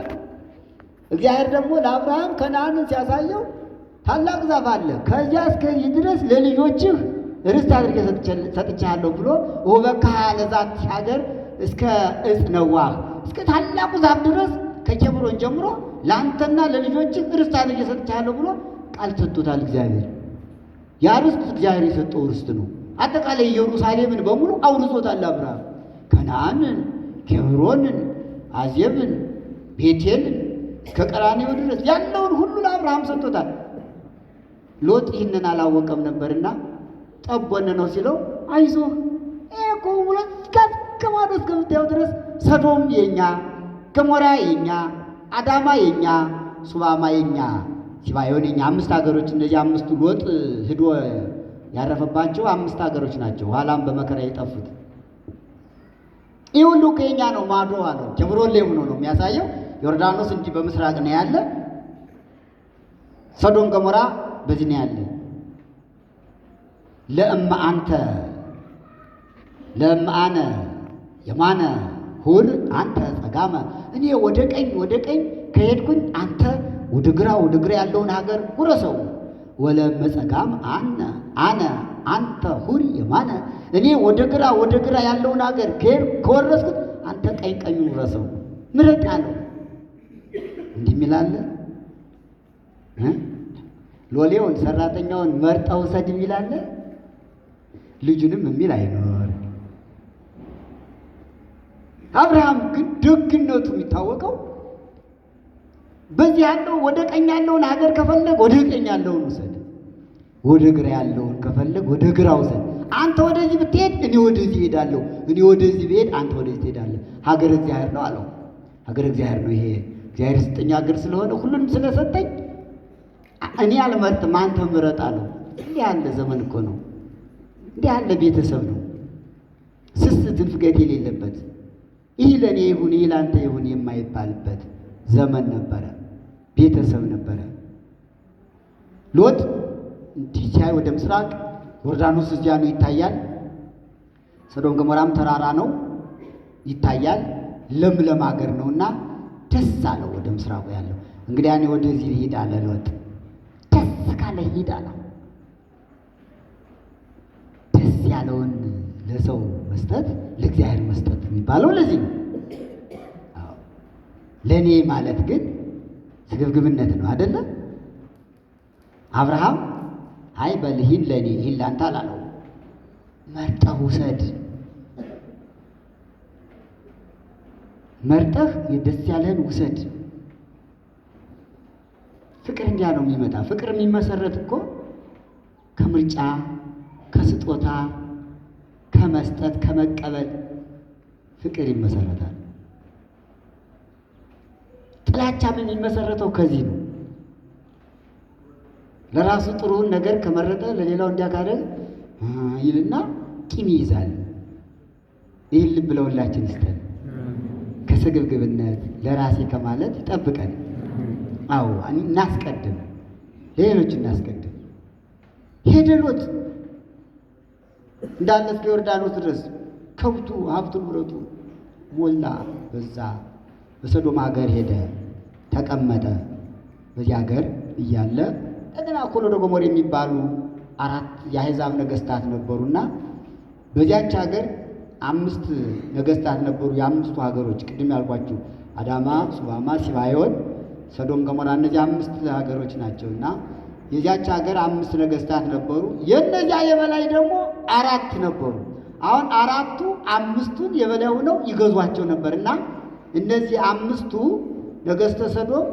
እግዚአብሔር ደግሞ ለአብርሃም ከነዓንን ሲያሳየው ታላቅ ዛፍ አለ፣ ከዚያ እስከዚህ ድረስ ለልጆችህ ርስት አድርጌ ሰጥቻለሁ ብሎ ወበካህ ለዛት ሀገር እስከ እጽ ነዋህ እስከ ታላቁ ዛፍ ድረስ ከኬብሮን ጀምሮ ለአንተና ለልጆችህ ርስት አድርጌ ሰጥቻለሁ ብሎ ቃል ሰጥቶታል እግዚአብሔር። ያ ርስት እግዚአብሔር የሰጠው ርስት ነው። አጠቃላይ ኢየሩሳሌምን በሙሉ አውርሶታል አብርሃም። ከነዓንን፣ ኬብሮንን፣ አዜብን፣ ቤቴልን እስከ ቀራንዮ ድረስ ያለውን ሁሉ ለአብርሃም ሰጥቶታል። ሎጥ ይህንን አላወቀም ነበርና ጠቦነ ነው ሲለው አይዞህ እኮ ሁለት ከማዶ እስከምታየው ድረስ ሰዶም የኛ፣ ገሞራ የኛ፣ አዳማ የኛ፣ ሱባማ የኛ፣ ሲባዮን የኛ፣ አምስት ሀገሮች። እነዚህ አምስቱ ሎጥ ሂዶ ያረፈባቸው አምስት ሀገሮች ናቸው፣ ኋላም በመከራ የጠፉት። ይህ ሁሉ ከኛ ነው ማዶ አለው። ኬብሮን ላይ ሆኖ ነው የሚያሳየው። ዮርዳኖስ እንዲህ በምስራቅ ነው ያለ፣ ሰዶም ገሞራ በዚህ ነው ያለ። ለእመ አንተ ለእመ አነ የማነ ሁር አንተ ጸጋመ፣ እኔ ወደ ቀኝ ከሄድኩኝ አንተ ወደ ግራ ያለውን ሀገር ውረሰው። ወለእመ ጸጋም አነ አንተ ሁር የማነ፣ እኔ ወደ ግራ ያለውን ሀገር ከወረስኩት አንተ ቀኙን ውረሰው። ምረጥ አለው። እንዲህ የሚላለ ሎሌውን ሰራተኛውን መርጠው ውሰድ የሚላለ ልጁንም የሚል አይኖር። አብርሃም ግን ደግነቱ የሚታወቀው በዚህ ያለው ወደ ቀኝ ያለውን ሀገር ከፈለግ ወደ ቀኝ ያለውን ውሰድ፣ ወደ ግራ ያለውን ከፈለግ ወደ ግራ ውሰድ። አንተ ወደዚህ ብትሄድ እኔ ወደዚህ እሄዳለሁ፣ እኔ ወደዚህ ብሄድ አንተ ወደዚህ ትሄዳለህ። ሀገር እግዚአብሔር ነው አለው። ሀገር እግዚአብሔር ነው። ይሄ እግዚአብሔር ስጠኝ ሀገር ስለሆነ ሁሉንም ስለሰጠኝ እኔ አልመርጥም፣ አንተ ምረጥ አለው። እንዲህ ያለ ዘመን እኮ ነው። እንዲህ ያለ ቤተሰብ ነው። ስስት ትንፍገት የሌለበት ይህ ለእኔ ይሁን ይህ ለአንተ ይሁን የማይባልበት ዘመን ነበረ፣ ቤተሰብ ነበረ። ሎጥ እንዲህ ሲያይ ወደ ምስራቅ ዮርዳኖስ እዚያ ነው ይታያል። ሰዶም ገሞራም ተራራ ነው ይታያል። ለምለም ሀገር ነውና ደስ አለው ወደ ምስራቁ ያለው። እንግዲህ እኔ ወደዚህ ልሂድ አለ ሎጥ። ደስ ካለ ሂድ አለው። ደስ ያለውን ለሰው መስጠት ለእግዚአብሔር መስጠት የሚባለው ለዚህ ነው። ለእኔ ማለት ግን ስግብግብነት ነው አይደለም። አብርሃም አይ በል ይህን ለእኔ ይህን ላንተ አላለው። መርጠህ ውሰድ፣ መርጠህ ደስ ያለህን ውሰድ። ፍቅር እንዲያ ነው የሚመጣ። ፍቅር የሚመሰረት እኮ ከምርጫ፣ ከስጦታ፣ ከመስጠት፣ ከመቀበል ፍቅር ይመሰረታል። ጥላቻም የሚመሰረተው ከዚህ ነው። ለራሱ ጥሩውን ነገር ከመረጠ ለሌላው እንዲያካደል ይልና ቂም ይይዛል። ይህን ልብ ለሁላችን ይስጠን። ከስግብግብነት ለራሴ ከማለት ይጠብቀን። አዎ እናስቀድም፣ ለሌሎች እናስቀድም። ሄደ ሎጥ እንዳለ እስከ ዮርዳኖስ ድረስ ከብቱ ሀብቱ ንብረቱ ሞላ በዛ። በሰዶም ሀገር ሄደ ተቀመጠ። በዚህ ሀገር እያለ እንደገና ኮሎዶ ጎሞር የሚባሉ 4 የአሕዛብ ነገስታት ነበሩና በዚያች ሀገር 5 ነገስታት ነበሩ። የ5ቱ ሀገሮች ቅድም ያልኳችሁ አዳማ፣ ሱባማ፣ ሲባዮን፣ ሰዶም፣ ገሞራ እነዚህ 5 ሀገሮች ናቸውና የዚያች ሀገር 5 ነገስታት ነበሩ። የእነዚያ የበላይ ደግሞ 4 ነበሩ። አሁን 4ቱ 5ቱን የበላይ ሆነው ይገዟቸው ነበርና እነዚህ 5ቱ ነገስተ ሰዶም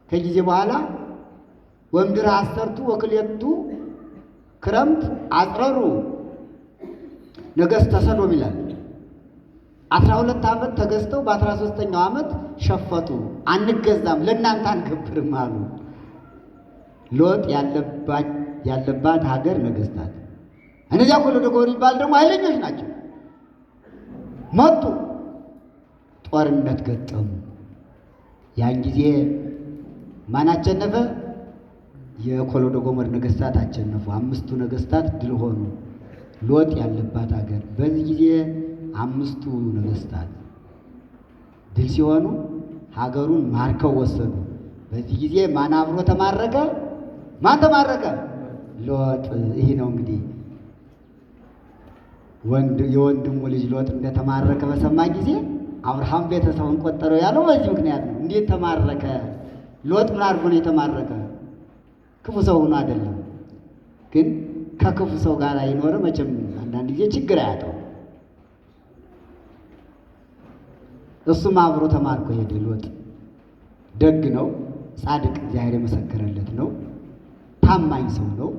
ከጊዜ በኋላ ወምድር 10ቱ ወክልኤቱ ክረምት አጽረሩ ነገስተ ሰዶም ይላል። 12 ዓመት ተገዝተው በ13ኛው ዓመት ሸፈቱ። አንገዛም፣ ለእናንተ አንገብርም አሉ። ሎጥ ያለባት ሀገር ነገስታት እነዚያ ኮሎዶ ጎሞር ይባል ደግሞ ኃይለኞች ናቸው። መጡ፣ ጦርነት ገጠሙ። ያን ጊዜ ማን አሸነፈ? የኮሎዶ ጎሞር ነገስታት አሸነፉ። 5ቱ ነገስታት ድል ሆኑ። ሎጥ ያለባት ሀገር በዚህ ጊዜ 5ቱ ነገስታት ድል ሲሆኑ ሀገሩን ማርከው ወሰዱ። በዚህ ጊዜ ማን አብሮ ተማረከ? ማን ተማረከ? ሎጥ። ይህ ነው እንግዲህ የወንድሙ ልጅ ሎጥ እንደተማረከ በሰማ ጊዜ አብርሃም ቤተሰቡን ቆጠረው ያለው በዚህ ምክንያት ነው። እንዴት ተማረከ? ሎጥ ምን አድርጎ ነው የተማረከ? ክፉ ሰው ሆኖ አይደለም። ግን ከክፉ ሰው ጋር አይኖር መቼም አንዳንድ ጊዜ ችግር አያጣው። እሱም አብሮ ተማርኮ ሄደ። ሎጥ ደግ ነው፣ ጻድቅ፣ እግዚአብሔር የመሰከረለት ነው፣ ታማኝ ሰው ነው።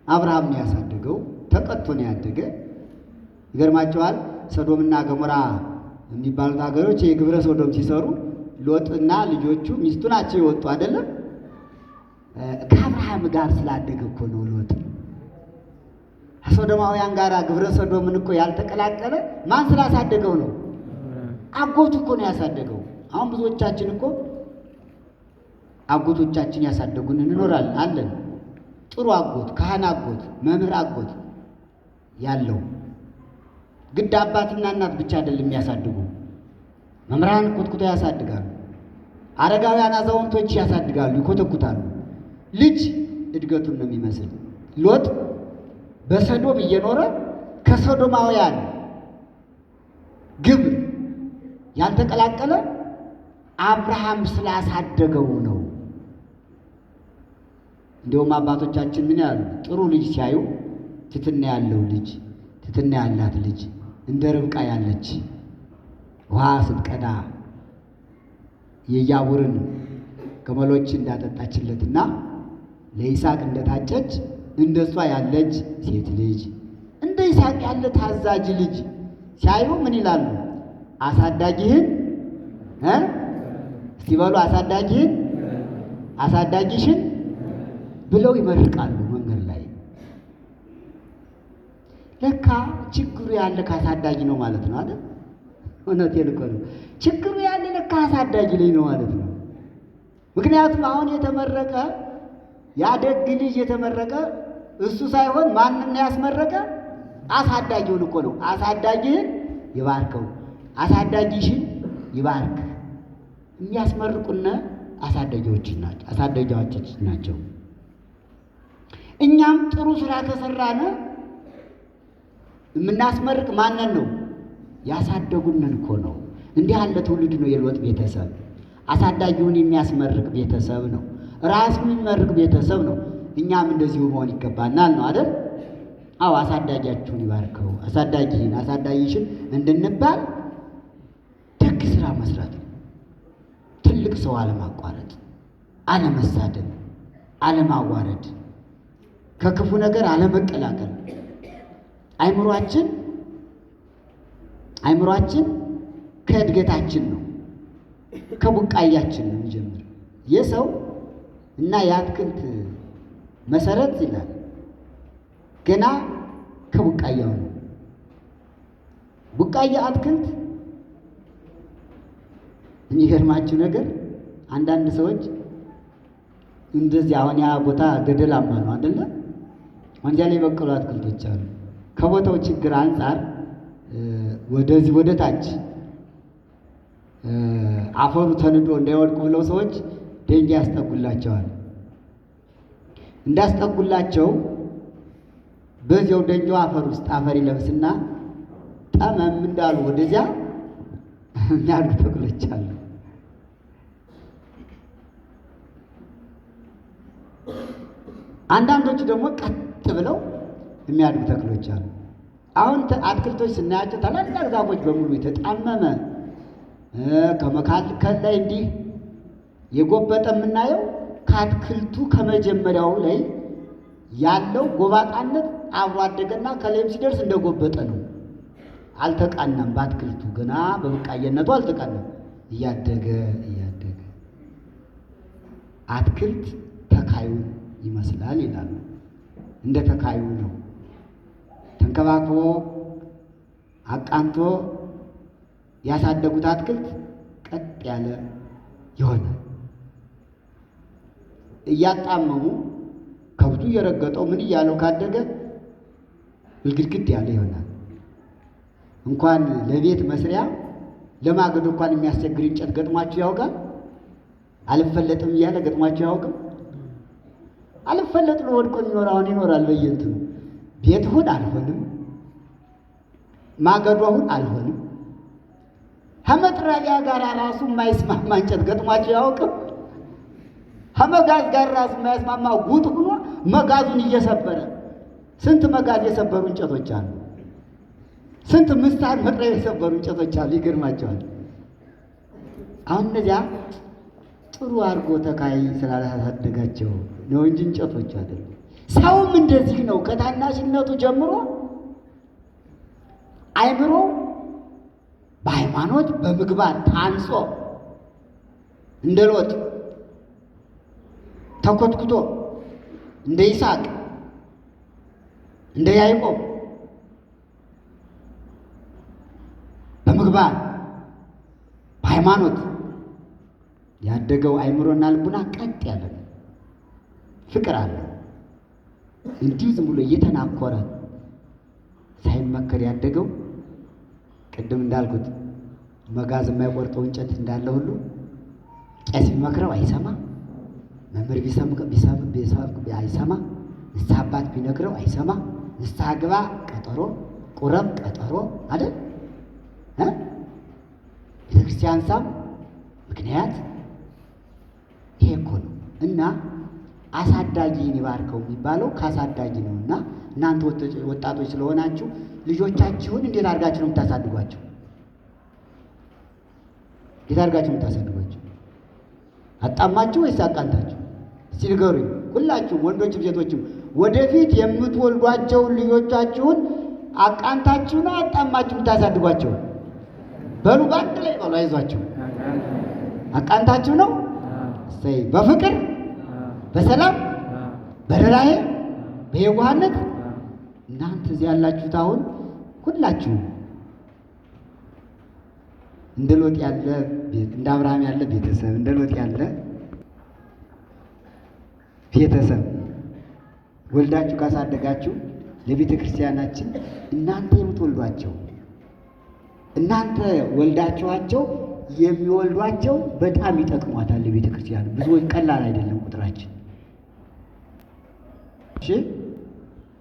አብርሃም ነው ያሳደገው፣ ተቀጥቶ ነው ያደገ። ይገርማቸዋል። ሰዶምና ገሞራ የሚባሉት ሀገሮች የግብረ ሰዶም ሲሰሩ ሎጥና ልጆቹ ሚስቱ ናቸው የወጡ አይደለም። ከአብርሃም ጋር ስላደገ እኮ ነው ሎጥ ከሶዶማውያን ጋር ግብረ ሰዶምን እኮ ያልተቀላቀለ ማን ስላሳደገው ነው? አጎቱ እኮ ነው ያሳደገው። አሁን ብዙዎቻችን እኮ አጎቶቻችን ያሳደጉን እንኖራለን አለን። ጥሩ አጎት፣ ካህን አጎት፣ መምህር አጎት ያለው ግድ አባትና እናት ብቻ አይደለም የሚያሳድጉ፣ መምህራን ኮትኩተው ያሳድጋሉ። አረጋውያን አዛውንቶች ያሳድጋሉ፣ ይኮተኩታሉ። ልጅ እድገቱን ነው የሚመስል። ሎጥ በሰዶም እየኖረ ከሰዶማውያን ግብር ያልተቀላቀለ አብርሃም ስላሳደገው ነው። እንዲሁም አባቶቻችን ምን ያሉ? ጥሩ ልጅ ሲያዩ ትትና ያለው ልጅ፣ ትትና ያላት ልጅ እንደ ርብቃ ያለች ውሃ ስትቀዳ የያቡርን ገመሎች እንዳጠጣችለትና ለይስሐቅ እንደታጨች እንደሷ ያለች ሴት ልጅ፣ እንደ ይስሐቅ ያለ ታዛዥ ልጅ ሲያዩ ምን ይላሉ? አሳዳጊህን እስቲ በሉ አሳዳጊህን፣ አሳዳጊሽን ብለው ይመርቃሉ መንገድ ላይ። ለካ ችግሩ ያለ ካሳዳጊ ነው ማለት ነው አይደል? እውነቴን እኮ ነው። ችግሩ ያለ ለካ አሳዳጊ ልጅ ነው ማለት ነው። ምክንያቱም አሁን የተመረቀ ያደግ ልጅ የተመረቀ እሱ ሳይሆን ማንን ያስመረቀ? አሳዳጊውን እኮ ነው። አሳዳጊህን ይባርከው፣ አሳዳጊሽን ይባርክ። የሚያስመርቁነ አሳዳጊዎቻችን ናቸው። እኛም ጥሩ ስራ ከሰራን የምናስመርቅ ማንን ነው? ያሳደጉንን እኮ ነው። እንዲህ ያለ ትውልድ ነው የሎጥ ቤተሰብ። አሳዳጊውን የሚያስመርቅ ቤተሰብ ነው። ራሱን የሚመርቅ ቤተሰብ ነው። እኛም እንደዚሁ መሆን ይገባናል ነው አይደል? አዎ አሳዳጊያችሁን ይባርከው፣ አሳዳጊህን አሳዳጊሽን እንድንባል ደግ ስራ መስራት ነው። ትልቅ ሰው አለማቋረጥ፣ አለመሳደብ፣ አለማዋረድ፣ ከክፉ ነገር አለመቀላቀል። አይምሯችን ከእድገታችን ነው፣ ከቡቃያችን ነው የሚጀምር። የሰው እና የአትክልት መሰረት ይላል ገና ከቡቃያው ነው። ቡቃያ አትክልት የሚገርማችሁ ነገር አንዳንድ ሰዎች እንደዚህ አሁን ያ ቦታ ገደላማ ነው አይደለ? ወንዚያ ላይ የበቀሉ አትክልቶች አሉ። ከቦታው ችግር አንጻር ወደዚህ ወደ ታች አፈሩ ተንዶ እንዳይወድቁ ብለው ሰዎች ድንጋይ ያስጠጉላቸዋል። እንዳስጠጉላቸው በዚያው ደንጃው አፈር ውስጥ አፈር ይለብስና ጠመም እንዳሉ ወደዚያ የሚያድጉ ተክሎች አሉ። አንዳንዶቹ ደግሞ ቀጥ ብለው የሚያድጉ ተክሎች አሉ። አሁን አትክልቶች ስናያቸው ታላላቅ ዛፎች በሙሉ የተጣመመ ከመካከል ላይ እንዲህ የጎበጠ የምናየው ከአትክልቱ ከመጀመሪያው ላይ ያለው ጎባጣነት አብሮ አደገና ከላይም ሲደርስ እንደጎበጠ ነው። አልተቃናም። በአትክልቱ ገና በብቃየነቱ አልተቃናም። እያደገ አትክልት ተካዩን ይመስላል ይላሉ። እንደ ተካዩ ነው። ተንከባክቦ አቃንቶ ያሳደጉት አትክልት ቀጥ ያለ ይሆናል። እያጣመሙ ከብቱ እየረገጠው ምን እያለው ካደገ ግድግድ ያለ ይሆናል። እንኳን ለቤት መስሪያ ለማገዶ እንኳን የሚያስቸግር እንጨት ገጥሟችሁ ያውቃል? አልፈለጥም እያለ ገጥሟችሁ ያውቅም? አልፈለጥ ነው ወድቆ የሚኖር አሁን ይኖራል በየእንትኑ። ቤት ሁን አልሆንም፣ ማገዶ ሁን አልሆንም። ከመጥረቢያ ጋር ራሱ የማይስማማ እንጨት ገጥሟችሁ ያውቅም? ከመጋዝ ጋር ራሱ የማይስማማ ጉጥ ሆኖ መጋዙን እየሰበረ ስንት መጋዝ የሰበሩ እንጨቶች አሉ። ስንት ምሳር መጥረቢያ የሰበሩ እንጨቶች አሉ። ይገርማቸዋል። አሁን እነዚያ ጥሩ አድርጎ ተካይ ስላላሳደጋቸው ነው እንጂ እንጨቶች አይደሉም። ሰውም እንደዚህ ነው። ከታናሽነቱ ጀምሮ አይምሮ በሃይማኖት በምግባር ታንጾ እንደ ሎጥ ተኮትኩቶ እንደ ይስሐቅ እንደ ያዕቆብ በምግባር በሃይማኖት ያደገው አይምሮና ልቡና ቀጥ ያለ ፍቅር አለ። እንዲሁ ዝም ብሎ እየተናኮረ ሳይመከር ያደገው ቅድም እንዳልኩት መጋዝ የማይቆርጠው እንጨት እንዳለ ሁሉ ቄስ ቢመክረው አይሰማ፣ መምህር ቢሰብክ አይሰማ፣ ንስሐ አባት ቢነግረው አይሰማ። ንስሐ ግባ ቀጠሮ፣ ቁረብ ቀጠሮ አይደል? ቤተክርስቲያን ሳም ምክንያት ይሄ እኮ ነው። እና አሳዳጊን ይባርከው የሚባለው ከአሳዳጊ ነው። እና እናንተ ወጣቶች ስለሆናችሁ ልጆቻችሁን እንዴት አድርጋችሁ ነው የምታሳድጓቸው? እንዴት አድርጋችሁ ነው የምታሳድጓቸው? አጣማችሁ ወይስ አቃንታችሁ? እስቲ ንገሩኝ። ሁላችሁም ወንዶችም ሴቶችም ወደፊት የምትወልዷቸውን ልጆቻችሁን አቃንታችሁ ነው አጣማችሁ የምታሳድጓቸው? በሉ ባንድ ላይ በሉ። አይዟችሁ። አቃንታችሁ ነው። እሰይ። በፍቅር በሰላም በርህራሄ በየዋህነት እናንተ እዚህ ያላችሁት አሁን ሁላችሁ እንደ ሎጥ ያለ እንደ አብርሃም ያለ ቤተሰብ እንደ ሎጥ ያለ ቤተሰብ ወልዳችሁ ካሳደጋችሁ ለቤተ ክርስቲያናችን እናንተ የምትወልዷቸው እናንተ ወልዳችኋቸው የሚወልዷቸው በጣም ይጠቅሟታል ቤተ ክርስቲያን። ብዙዎች ቀላል አይደለም ቁጥራችን። እሺ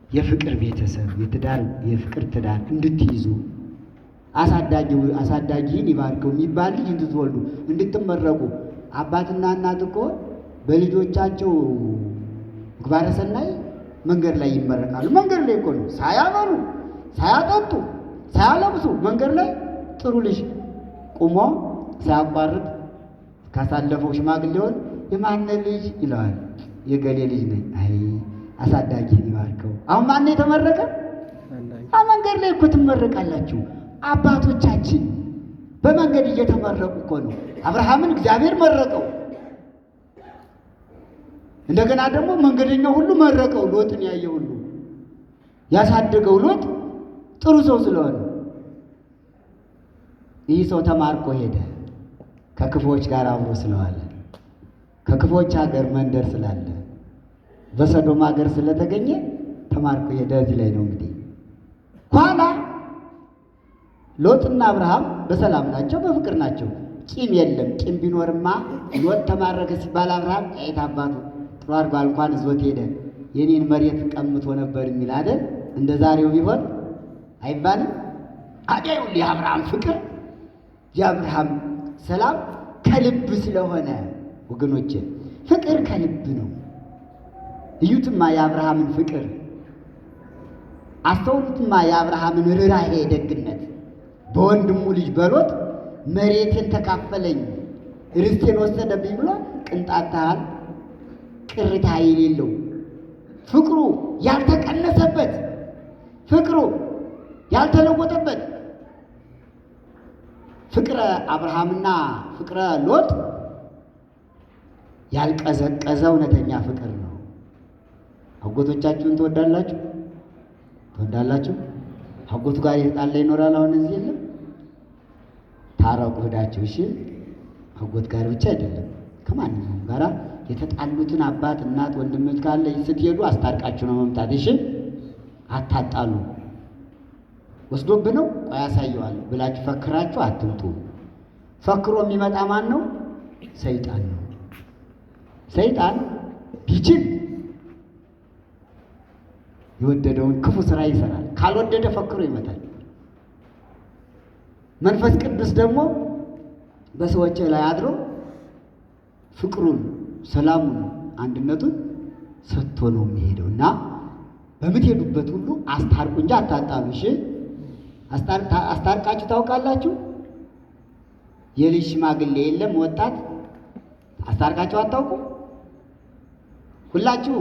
የፍቅር ቤተሰብ የፍቅር ትዳር እንድትይዙ አሳዳጊን ይባርከው የሚባል ልጅ እንድትወልዱ እንድትመረቁ። አባትና እናት እኮ በልጆቻቸው ምግባረ ሰናይ መንገድ ላይ ይመረቃሉ። መንገድ ላይ እኮ ነው፣ ሳያበሉ ሳያጠጡ ሳያለብሱ መንገድ ላይ ጥሩ ልጅ ቁሞ ሳያቋርጥ ካሳለፈው ሽማግሌውን የማነ ልጅ ይለዋል። የገሌ ልጅ ነኝ። አይ አሳዳጊን ይባርከው። አሁን ማን የተመረቀ? መንገድ ላይ እኮ ትመረቃላችሁ። አባቶቻችን በመንገድ እየተመረቁ እኮ ነው። አብርሃምን እግዚአብሔር መረቀው። እንደገና ደግሞ መንገደኛው ሁሉ መረቀው። ሎጥን ያየ ሁሉ ያሳደገው ሎጥ ጥሩ ሰው ስለሆነ ይህ ሰው ተማርኮ ሄደ። ከክፎች ጋር አብሮ ስለዋለ፣ ከክፎች ሀገር መንደር ስላለ፣ በሰዶም ሀገር ስለተገኘ ተማርኮ ሄደ። እዚህ ላይ ነው እንግዲህ ኋላ ሎጥና አብርሃም በሰላም ናቸው፣ በፍቅር ናቸው። ቂም የለም። ቂም ቢኖርማ ሎጥ ተማረከ ሲባል አብርሃም አይት አባቱ ጥሩ አድርጓል እንኳን ይዞት ሄደ የኔን መሬት ቀምቶ ነበር የሚል አይደል? እንደ ዛሬው ቢሆን አይባልም። አዳዩ የአብርሃም ፍቅር የአብርሃም ሰላም ከልብ ስለሆነ ወገኖቼ፣ ፍቅር ከልብ ነው። እዩትማ የአብርሃምን ፍቅር፣ አስተውሉትማ የአብርሃምን ርኅራኄ ደግነት። በወንድሙ ልጅ በሎጥ መሬትን ተካፈለኝ ርስቴን ወሰደብኝ ብሎ ቅንጣት ያህል ቅሬታ የሌለው ፍቅሩ ያልተቀነሰበት፣ ፍቅሩ ያልተለወጠበት ፍቅረ አብርሃምና ፍቅረ ሎጥ ያልቀዘቀዘ እውነተኛ ፍቅር ነው። አጎቶቻችሁን ትወዳላችሁ? ትወዳላችሁ? አጎቱ ጋር የተጣላ ይኖራል። አሁን እዚህ የለም። ታረቁ ሄዳችሁ። እሺ አጎት ጋር ብቻ አይደለም፣ ከማንኛውም ጋራ የተጣሉትን አባት፣ እናት፣ ወንድሞች ካለ ስትሄዱ አስታርቃችሁ ነው መምጣት። እሺ አታጣሉ። ወስዶብህ ነው ቆይ ያሳየዋለሁ ብላችሁ ፈክራችሁ አትምጡ። ፈክሮ የሚመጣ ማን ነው? ሰይጣን ነው። ሰይጣን ቢችል የወደደውን ክፉ ስራ ይሰራል። ካልወደደ ፈክሮ ይመጣል። መንፈስ ቅዱስ ደግሞ በሰዎች ላይ አድሮ ፍቅሩን፣ ሰላሙን፣ አንድነቱን ሰጥቶ ነው የሚሄደው እና በምትሄዱበት ሁሉ አስታርቁ እንጂ አታጣሉ። እሺ አስታርቃችሁ ታውቃላችሁ? የልጅ ሽማግሌ የለም ወጣት አስታርቃችሁ አታውቁም? ሁላችሁ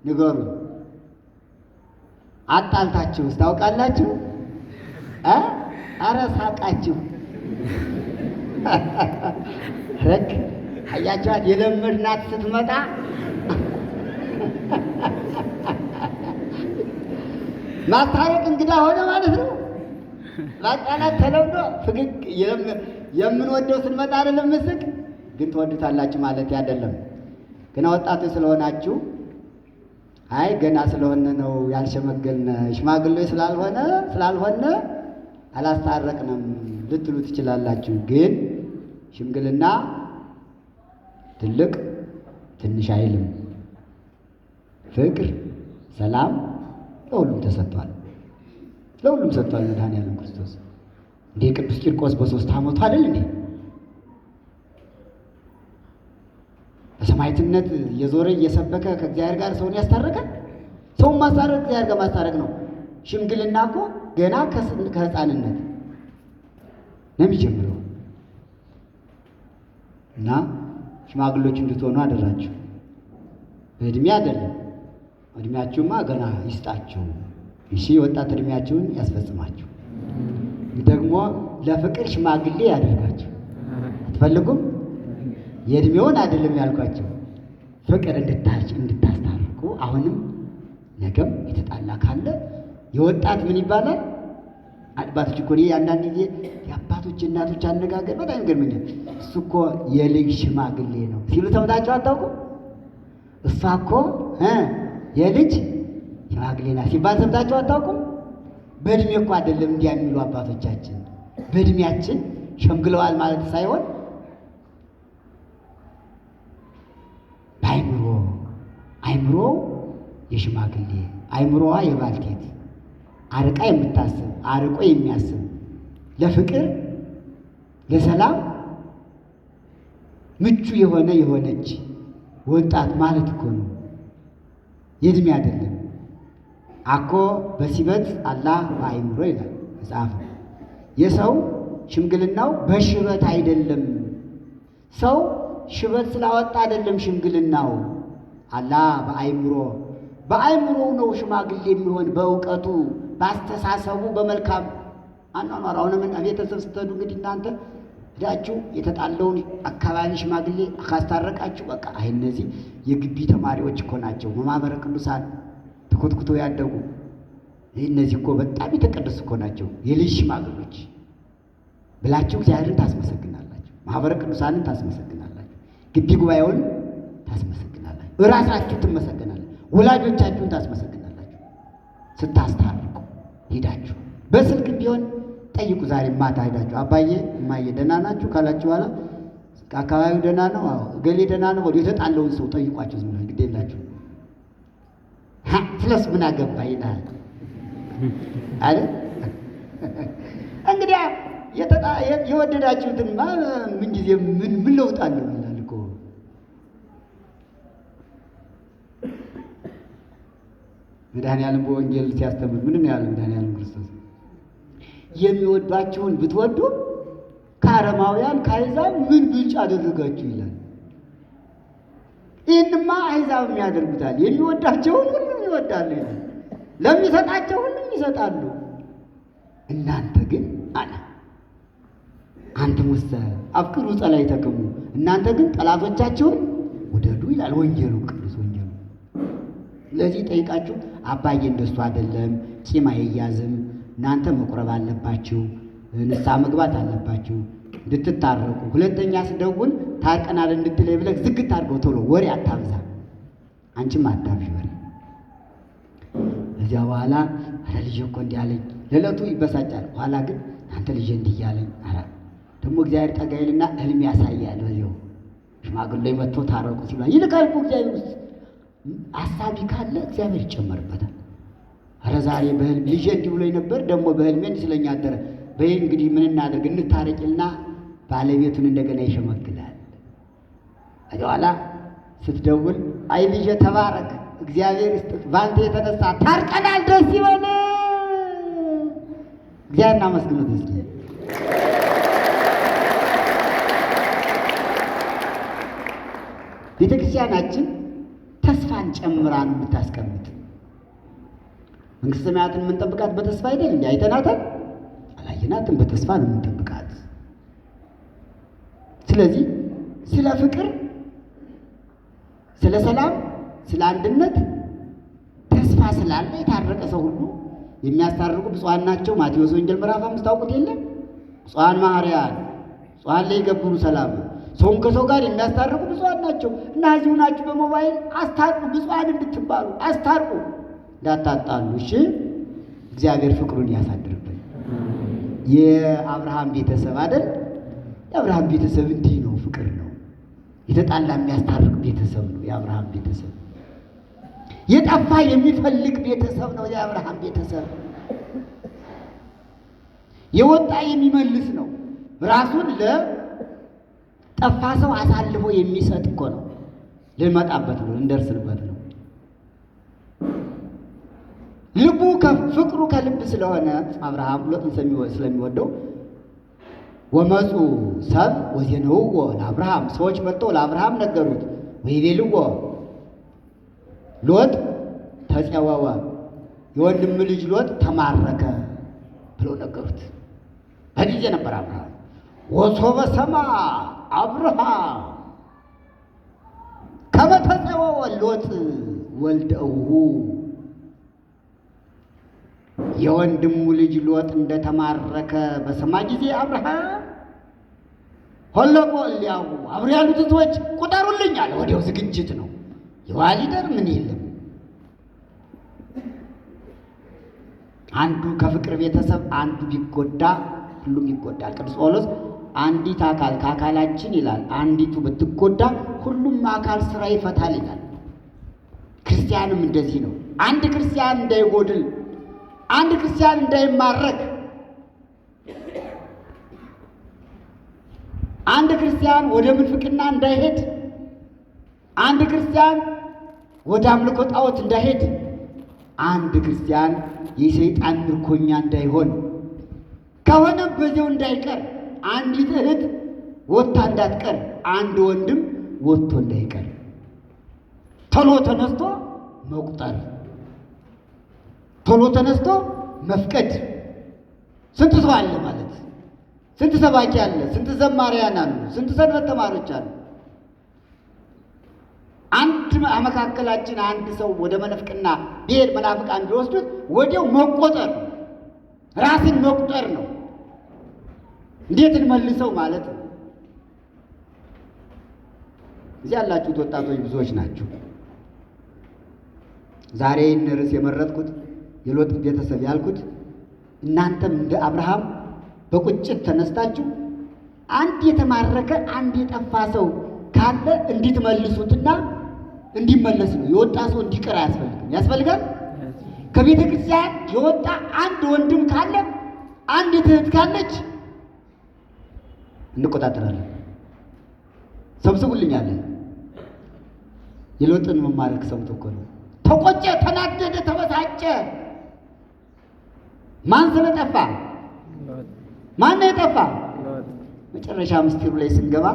ንገሩ። አጣልታችሁ ታውቃላችሁ? ኧረ ሳቃችሁ። ረክ አያችኋት? የለመድናት ስትመጣ ማስታረቅ እንግዳ ሆነ ማለት ነው። ማጣላት ተለምዶ ፍግግ የምንወደው ስንመጣ አይደለም ምስቅ ግን ትወዱታላችሁ ማለት አይደለም። ገና ወጣቶች ስለሆናችሁ አይ ገና ስለሆነ ነው ያልሸመገልነ ሽማግሌ ስላልሆነ አላስታረቅንም ልትሉ ትችላላችሁ። ግን ሽምግልና ትልቅ ትንሽ አይልም። ፍቅር፣ ሰላም ለሁሉም ተሰጥቷል። ለሁሉም ሰጥቷል መድኃኒዓለም ክርስቶስ። እንዴ ቅዱስ ቂርቆስ በ3 ዓመቱ አይደል እንዴ በሰማዕትነት እየዞረ እየሰበከ ከእግዚአብሔር ጋር ሰውን ያስታረቀ? ሰውን ማስታረቅ እግዚአብሔር ጋር ማስታረቅ ነው። ሽምግልና እኮ ገና ከሕፃንነት ነው የሚጀምረው እና ሽማግሎች እንድትሆኑ አደራችሁ። በእድሜ አይደለም፣ እድሜያችሁማ ገና ይስጣችሁ። እሺ ወጣት እድሜያችሁን ያስፈጽማችሁ። ደግሞ ለፍቅር ሽማግሌ ያደርጋችሁ። አትፈልጉም? የእድሜውን አይደለም ያልኳቸው፣ ፍቅር እንድታስታርቁ። አሁንም ነገም የተጣላ ካለ የወጣት ምን ይባላል? አባቶች እኮ አንዳንድ ጊዜ የአባቶች እናቶች አነጋገር በጣም ይገርመኛል። እሱ እኮ የልጅ ሽማግሌ ነው ሲሉ ሰምታችሁ አታውቁም? እሷ እኮ የልጅ ሽማግሌ ናት ሲባል ሰምታችሁ አታውቁም? በእድሜ እኮ አይደለም እንዲያ የሚሉ አባቶቻችን። በእድሜያችን ሸምግለዋል ማለት ሳይሆን በአይምሮ አይምሮ የሽማግሌ አይምሮዋ የባልቴት አርቃ የምታስብ አርቆ የሚያስብ ለፍቅር ለሰላም ምቹ የሆነች ወጣት ማለት እኮ ነው። የእድሜ አይደለም። አኮ በሲበት አላህ በአይምሮ ይላል መጽሐፍ። የሰው ሽምግልናው በሽበት አይደለም። ሰው ሽበት ስላወጣ አይደለም ሽምግልናው። አላህ በአይምሮ ነው ሽማግሌ የሚሆን፣ በእውቀቱ፣ በአስተሳሰቡ፣ በመልካም አኗኗር። አሁን ምን ቤተሰብ ስትሄዱ እንግዲህ እናንተ ሄዳችሁ የተጣለውን አካባቢ ሽማግሌ ካስታረቃችሁ በቃ አይ እነዚህ የግቢ ተማሪዎች እኮ ናቸው፣ በማህበረ ቅዱሳን ተኮትኩተው ያደጉ እነዚህ እኮ በጣም የተቀደሱ እኮ ናቸው የልጅ ሽማግሌዎች ብላችሁ እግዚአብሔርን ታስመሰግናላችሁ፣ ማህበረ ቅዱሳንን ታስመሰግናላችሁ፣ ግቢ ጉባኤውን ታስመሰግናላችሁ፣ እራሳችሁ ትመሰግናላችሁ፣ ወላጆቻችሁን ታስመሰግናላችሁ። ስታስታርቁ ሄዳችሁ በስልክ ቢሆን ጠይቁ። ዛሬ ማታ ሄዳችሁ አባዬ እማዬ ደህና ናችሁ ካላችሁ በኋላ አካባቢው ደህና ነው፣ አዎ እገሌ ደህና ነው፣ ወዲህ የተጣለውን ሰው ጠይቋቸው። ዝም ብላችሁ ግድ የላችሁ ስለሱ ምን አገባ ይላል አይደል? እንግዲህ የወደዳችሁትንማ ምን ጊዜ ምን ለውጥ አለው ይላል እኮ። መድኃኒዓለም በወንጌል ሲያስተምር ምንድን ነው ያለው መድኃኒዓለም ክርስቶስ? የሚወዷችሁን ብትወዱ ከአረማውያን ከአሕዛብ ምን ብልጫ አደረጋችሁ ይላል። ይህንማ አሕዛብ የሚያደርጉታል። የሚወዳቸውን ሁሉም ይወዳሉ ይላል። ለሚሰጣቸው ሁሉም ይሰጣሉ። እናንተ ግን አለ አንትሙ ውስተ አፍቅሩ ጸላእተክሙ፣ እናንተ ግን ጠላቶቻችሁን ውደዱ ይላል ወንጌሉ፣ ቅዱስ ወንጌሉ። ስለዚህ ጠይቃችሁ አባዬ እንደሱ አይደለም፣ ቂም አይያዝም፣ እናንተ መቁረብ አለባችሁ፣ ንስሐ መግባት አለባችሁ እንድትታረቁ። ሁለተኛ ስደውል ታርቀናል እንድትለይ ብለህ ዝግት አድርገው፣ ቶሎ ወሬ አታብዛ፣ አንቺም አታብዥ ወሬ። እዚያ በኋላ አረ ልጄ እኮ እንዲህ አለኝ፣ ለዕለቱ ይበሳጫል። ኋላ ግን አንተ ልጄ እንዲህ እያለኝ ደግሞ እግዚአብሔር ጠጋ ይልና ህልም ያሳያል። በዚያው ሽማግሌ መጥቶ ታረቁ ሲባል ይልካል እኮ እግዚአብሔር ውስጥ አሳቢ ካለ እግዚአብሔር ይጨመርበታል። አረ ዛሬ በህልም ልጄ እንዲህ ብሎኝ ነበር፣ ደግሞ በህልሜ እንዲህ ስለኛ አደረ፣ በይ እንግዲህ ምን እናደርግ እንታረቂልና ባለቤቱን እንደገና ይሸመግላል። ከዚያ በኋላ ስትደውል አይ ልጄ ተባረክ፣ እግዚአብሔር ይስጥህ፣ በአንተ የተነሳ ታርቀናል፣ ደስ ይበል፣ እግዚአብሔር እናመስግኑት እስኪ። ቤተ ክርስቲያናችን ተስፋን ጨምራ ነው የምታስቀምጥ። መንግሥተ ሰማያትን የምንጠብቃት በተስፋ አይደል? እንዴ አይተናታል? አላየናትም። በተስፋ ነው የምንጠብቃት። ስለዚህ ስለ ፍቅር፣ ስለ ሰላም፣ ስለ አንድነት ተስፋ ስላለ የታረቀ ሰው ሁሉ የሚያስታርቁ ብፁዓን ናቸው። ማቴዎስ ወንጌል ምዕራፍ 5 ታውቁት የለም? ብፁዓን መሐረያን ብፁዓን ለይገብሩ ሰላም፣ ሰውን ከሰው ጋር የሚያስታርቁ ብፁዓን ናቸው። እና እዚሁ ናችሁ በሞባይል አስታርቁ፣ ብፁዓን እንድትባሉ አስታርቁ፣ እንዳታጣሉ። እሺ፣ እግዚአብሔር ፍቅሩን ያሳድርብን። የአብርሃም ቤተሰብ አይደል? የአብርሃም ቤተሰብ እንዲህ ነው፣ ፍቅር ነው። የተጣላ የሚያስታርቅ ቤተሰብ ነው የአብርሃም ቤተሰብ። የጠፋ የሚፈልግ ቤተሰብ ነው የአብርሃም ቤተሰብ። የወጣ የሚመልስ ነው። ራሱን ለጠፋ ሰው አሳልፎ የሚሰጥ እኮ ነው። ልንመጣበት ነው፣ እንደርስበት ነው። ልቡ ፍቅሩ ከልብ ስለሆነ አብርሃም ሎጥን ስለሚወደው ወመፁ ሰብ ወዜነውዎ ለአብርሃም፣ ሰዎች መጥተው ለአብርሃም ነገሩት። ወይቤልዎ ሎጥ ተጸወወ፣ የወንድም ልጅ ሎጥ ተማረከ ብለው ነገሩት። በጊዜ ነበር አብርሃም ወሶበ ሰማ አብርሃም ከመ ተጸወወ ሎጥ ወልደ እሁ፣ የወንድሙ ልጅ ሎጥ እንደተማረከ በሰማ ጊዜ አብርሃም ሆለቆ እሊያው አብሮ ያሉትን ሰዎች ቁጠሩልኝ አለ። ወዲያው ዝግጅት ነው። የዋሊደር ምን የለም። አንዱ ከፍቅር ቤተሰብ አንዱ ቢጎዳ ሁሉም ይጎዳል። ቅዱስ ጳውሎስ አንዲት አካል ከአካላችን ይላል አንዲቱ ብትጎዳ ሁሉም አካል ስራ ይፈታል ይላል። ክርስቲያንም እንደዚህ ነው። አንድ ክርስቲያን እንዳይጎድል፣ አንድ ክርስቲያን እንዳይማረክ፣ አንድ ክርስቲያን ወደ ምንፍቅና እንዳይሄድ፣ አንድ ክርስቲያን ወደ አምልኮ ጣዖት እንዳይሄድ፣ አንድ ክርስቲያን የሰይጣን ምርኮኛ እንዳይሆን ከሆነ በዚያው እንዳይቀር፣ አንዲት እህት ወጥታ እንዳትቀር፣ አንድ ወንድም ወጥቶ እንዳይቀር ቶሎ ተነስቶ መቁጠር፣ ቶሎ ተነስቶ መፍቀድ። ስንት ሰው አለ ማለት፣ ስንት ሰባኪ አለ፣ ስንት ዘማሪያን አሉ፣ ስንት ሰንበት ተማሪዎች አሉ። አንድ መካከላችን አንድ ሰው ወደ መነፍቅና ቢሄድ መናፍቃን ቢወስዱት ወዲያው መቆጠር፣ ራስን መቁጠር ነው። እንዴት እንመልሰው ማለት ነው። እዚህ ያላችሁት ወጣቶች ብዙዎች ናችሁ። ዛሬ ርዕስ የመረጥኩት የሎጥ ቤተሰብ ያልኩት እናንተም እንደ አብርሃም በቁጭት ተነስታችሁ አንድ የተማረከ አንድ የጠፋ ሰው ካለ እንድትመልሱትና እንዲመለስ ነው። የወጣ ሰው እንዲቀር አያስፈልግም። ያስፈልጋል? ከቤተ ክርስቲያን የወጣ አንድ ወንድም ካለ አንድ እህት ካለች እንቆጣጠራለን። ሰብስቡልኛለን። የሎጥን መማረክ ሰምቶ እኮ ነው። ተቆጨ፣ ተናደደ፣ ተበሳጨ። ማን ስለጠፋ? ማን ነው የጠፋ? መጨረሻ ምስጢሩ ላይ ስንገባ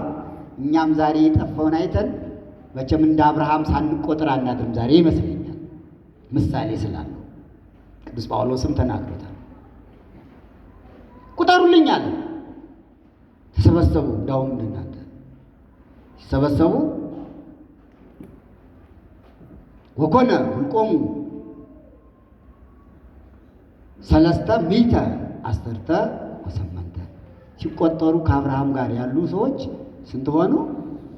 እኛም ዛሬ የጠፋውን አይተን መቼም እንደ አብርሃም ሳንቆጥር አናድርም ዛሬ ይመስለኛል። ምሳሌ ስላለው ቅዱስ ጳውሎስም ተናግሮታል። ቁጠሩልኝ አለ። ተሰበሰቡ። እንዳውም እናንተ ሲሰበሰቡ ወኮነ ሁልቆሙ ሰለስተ ሚተ አስርተ ወሰመንተ ሲቆጠሩ ከአብርሃም ጋር ያሉ ሰዎች ስንት ሆኑ?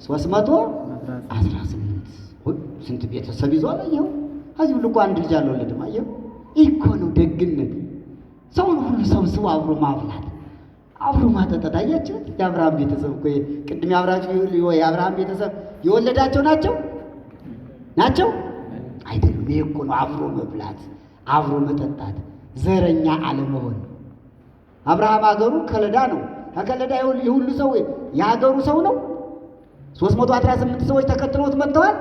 318። ስንት ቤተሰብ ይዟል? አየው። ከዚህ ሁሉ እኮ አንድ ልጅ አልወለድም። አየው። ይህ እኮ ነው ደግነት። ሰውን ሁሉ ሰብስቦ አብሮ ማብላት፣ አብሮ ማጠጣት። አያችሁ? የአብርሃም ቤተሰብ እኮ ቅድም የአብርሃም ቤተሰብ የወለዳቸው ናቸው አይደሉም። ይሄ እኮ ነው አብሮ መብላት፣ አብሮ መጠጣት፣ ዘረኛ አለመሆን። አብርሃም ሀገሩ ከለዳ ነው። ከከለዳ የሁሉ ሰው የሀገሩ ሰው ነው። 318 ሰዎች ተከትለውት መጥተዋል።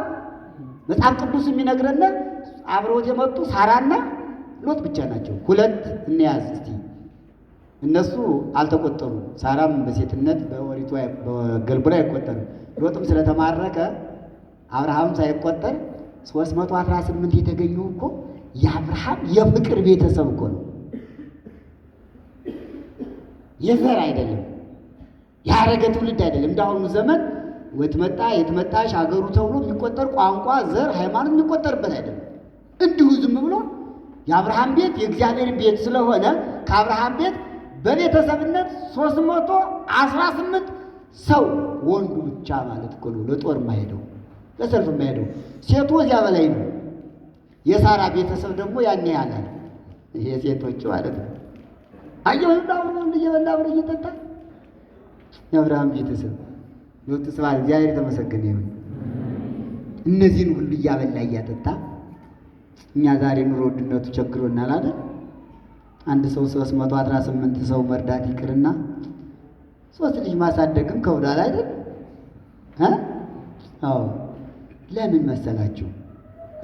መጽሐፍ ቅዱስ የሚነግረን አብረውት የመጡ ሳራና ሎጥ ብቻ ናቸው። ሁለት እንያዝ እስቲ። እነሱ አልተቆጠሩም። ሳራም በሴትነት በወሪቱ በገልቡላ አይቆጠርም። ሎጥም ስለተማረከ አብርሃም ሳይቆጠር 318 የተገኘው እኮ የአብርሃም የፍቅር ቤተሰብ እኮ ነው። የዘር አይደለም፣ ያረገ ትውልድ አይደለም። እንዳሁኑ ዘመን ወትመጣ የትመጣሽ ሀገሩ ተብሎ የሚቆጠር ቋንቋ፣ ዘር፣ ሃይማኖት የሚቆጠርበት አይደለም። እንዲሁ ዝም ብሎ የአብርሃም ቤት የእግዚአብሔር ቤት ስለሆነ ከአብርሃም ቤት በቤተሰብነት 318 ሰው ወንዱ ብቻ ማለት እኮ ነው። ለጦር የማይሄደው ለሰልፍ የማይሄደው ሴቱ እዚያ በላይ ነው። የሳራ ቤተሰብ ደግሞ ያን ያህል የሴቶቹ ማለት ነው። አየሁ እንዳውም እየበላ ብር እየጠጣ የአብርሃም ቤተሰብ ሎጥ ስብሐት እግዚአብሔር የተመሰገነ ይሁን። እነዚህን ሁሉ እያበላ እያጠጣ እኛ ዛሬ ኑሮ ውድነቱ ቸግሮናል አይደል? አንድ ሰው 318 ሰው መርዳት ይቅርና 3 ልጅ ማሳደግም ከብዷል አይደል? አዎ። ለምን መሰላችሁ?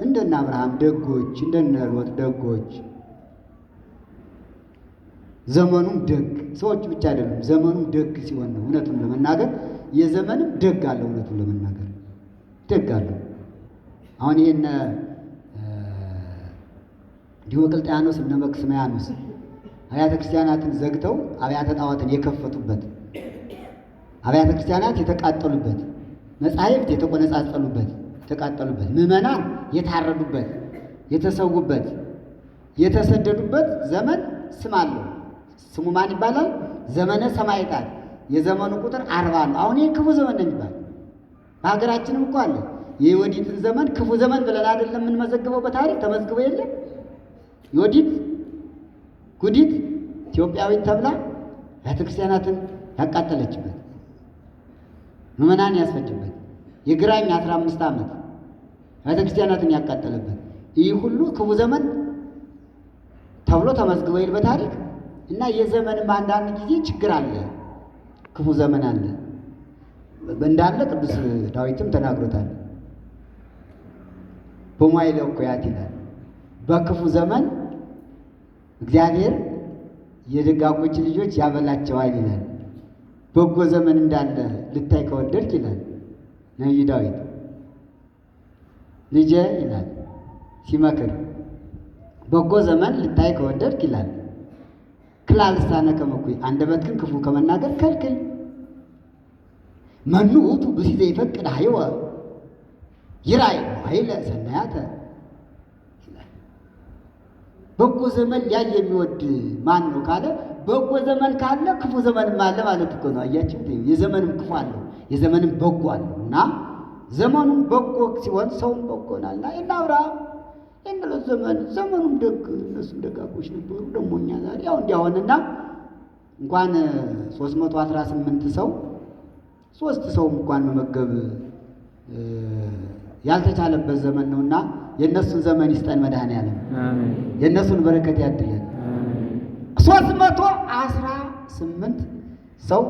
እንደነ አብርሃም ደጎች፣ እንደነ ሎጥ ደጎች፣ ዘመኑም ደግ ሰዎች ብቻ አይደሉም፣ ዘመኑም ደግ ሲሆን ነው። እውነቱን ለመናገር የዘመንም ደግ አለው። እውነቱን ለመናገር ደግ አለው። አሁን ይሄን ዲዮቅልጥያኖስ እነ መክስምያኖስ አብያተ ክርስቲያናትን ዘግተው አብያተ ጣዖትን የከፈቱበት፣ አብያተ ክርስቲያናት የተቃጠሉበት፣ መጻሕፍት የተቆነጻጸሉበት የተቃጠሉበት፣ ምዕመናን የታረዱበት፣ የተሰዉበት፣ የተሰደዱበት ዘመን ስም አለው። ስሙ ማን ይባላል? ዘመነ ሰማዕታት። የዘመኑ ቁጥር 40 ነው። አሁን ይህ ክፉ ዘመን ነው የሚባል። በሀገራችንም እኮ አለ። የዮዲትን ዘመን ክፉ ዘመን ብለን አይደለም የምንመዘግበው? በታሪክ ተመዝግቦ የለም? ዮዲት ጉዲት ኢትዮጵያዊት ተብላ ቤተክርስቲያናትን ያቃጠለችበት ምዕመናን ያስፈጅበት የግራኝ 15 ዓመት ቤተክርስቲያናትን ያቃጠለበት ይህ ሁሉ ክፉ ዘመን ተብሎ ተመዝግቦ ይል በታሪክ እና የዘመንም አንዳንድ ጊዜ ችግር አለ፣ ክፉ ዘመን አለ እንዳለ ቅዱስ ዳዊትም ተናግሮታል። በሞይለ እኩያት ይላል። በክፉ ዘመን እግዚአብሔር የደጋጎች ልጆች ያበላቸዋል ይላል። በጎ ዘመን እንዳለ ልታይ ከወደድክ ይላል ነቢዩ ዳዊት። ልጄ ይላል ሲመክር በጎ ዘመን ልታይ ከወደድክ ይላል ክላል ልሳነ ከመኩይ አንደበትህን ክፉ ከመናገር ከልክል። መኑ ውእቱ ብእሲ ዘይፈቅድ ኀይወ ይራይ ኃይለ ሰናያተ። በጎ ዘመን ሊያይ የሚወድ ማን ነው ካለ በጎ ዘመን ካለ ክፉ ዘመንም አለ ማለት እኮ ነው። አያችሁ፣ የዘመንም ክፉ አለው የዘመንም በጎ አለው እና ዘመኑም በጎ ሲሆን ሰውም በጎ ናልና እና አብርሃም የእንግሊዝ ዘመኑም ደግ እነሱም ደጋጎች ነበሩ። ደግሞ እኛ ዛሬ ያው እንዲያሆንና እንኳን 318 ሰው 3 ሰውም እንኳን መመገብ ያልተቻለበት ዘመን ነውና የእነሱን ዘመን ይስጠን መድኃኔዓለም። አሜን። የእነሱን በረከት ያድለን። 318 ሰው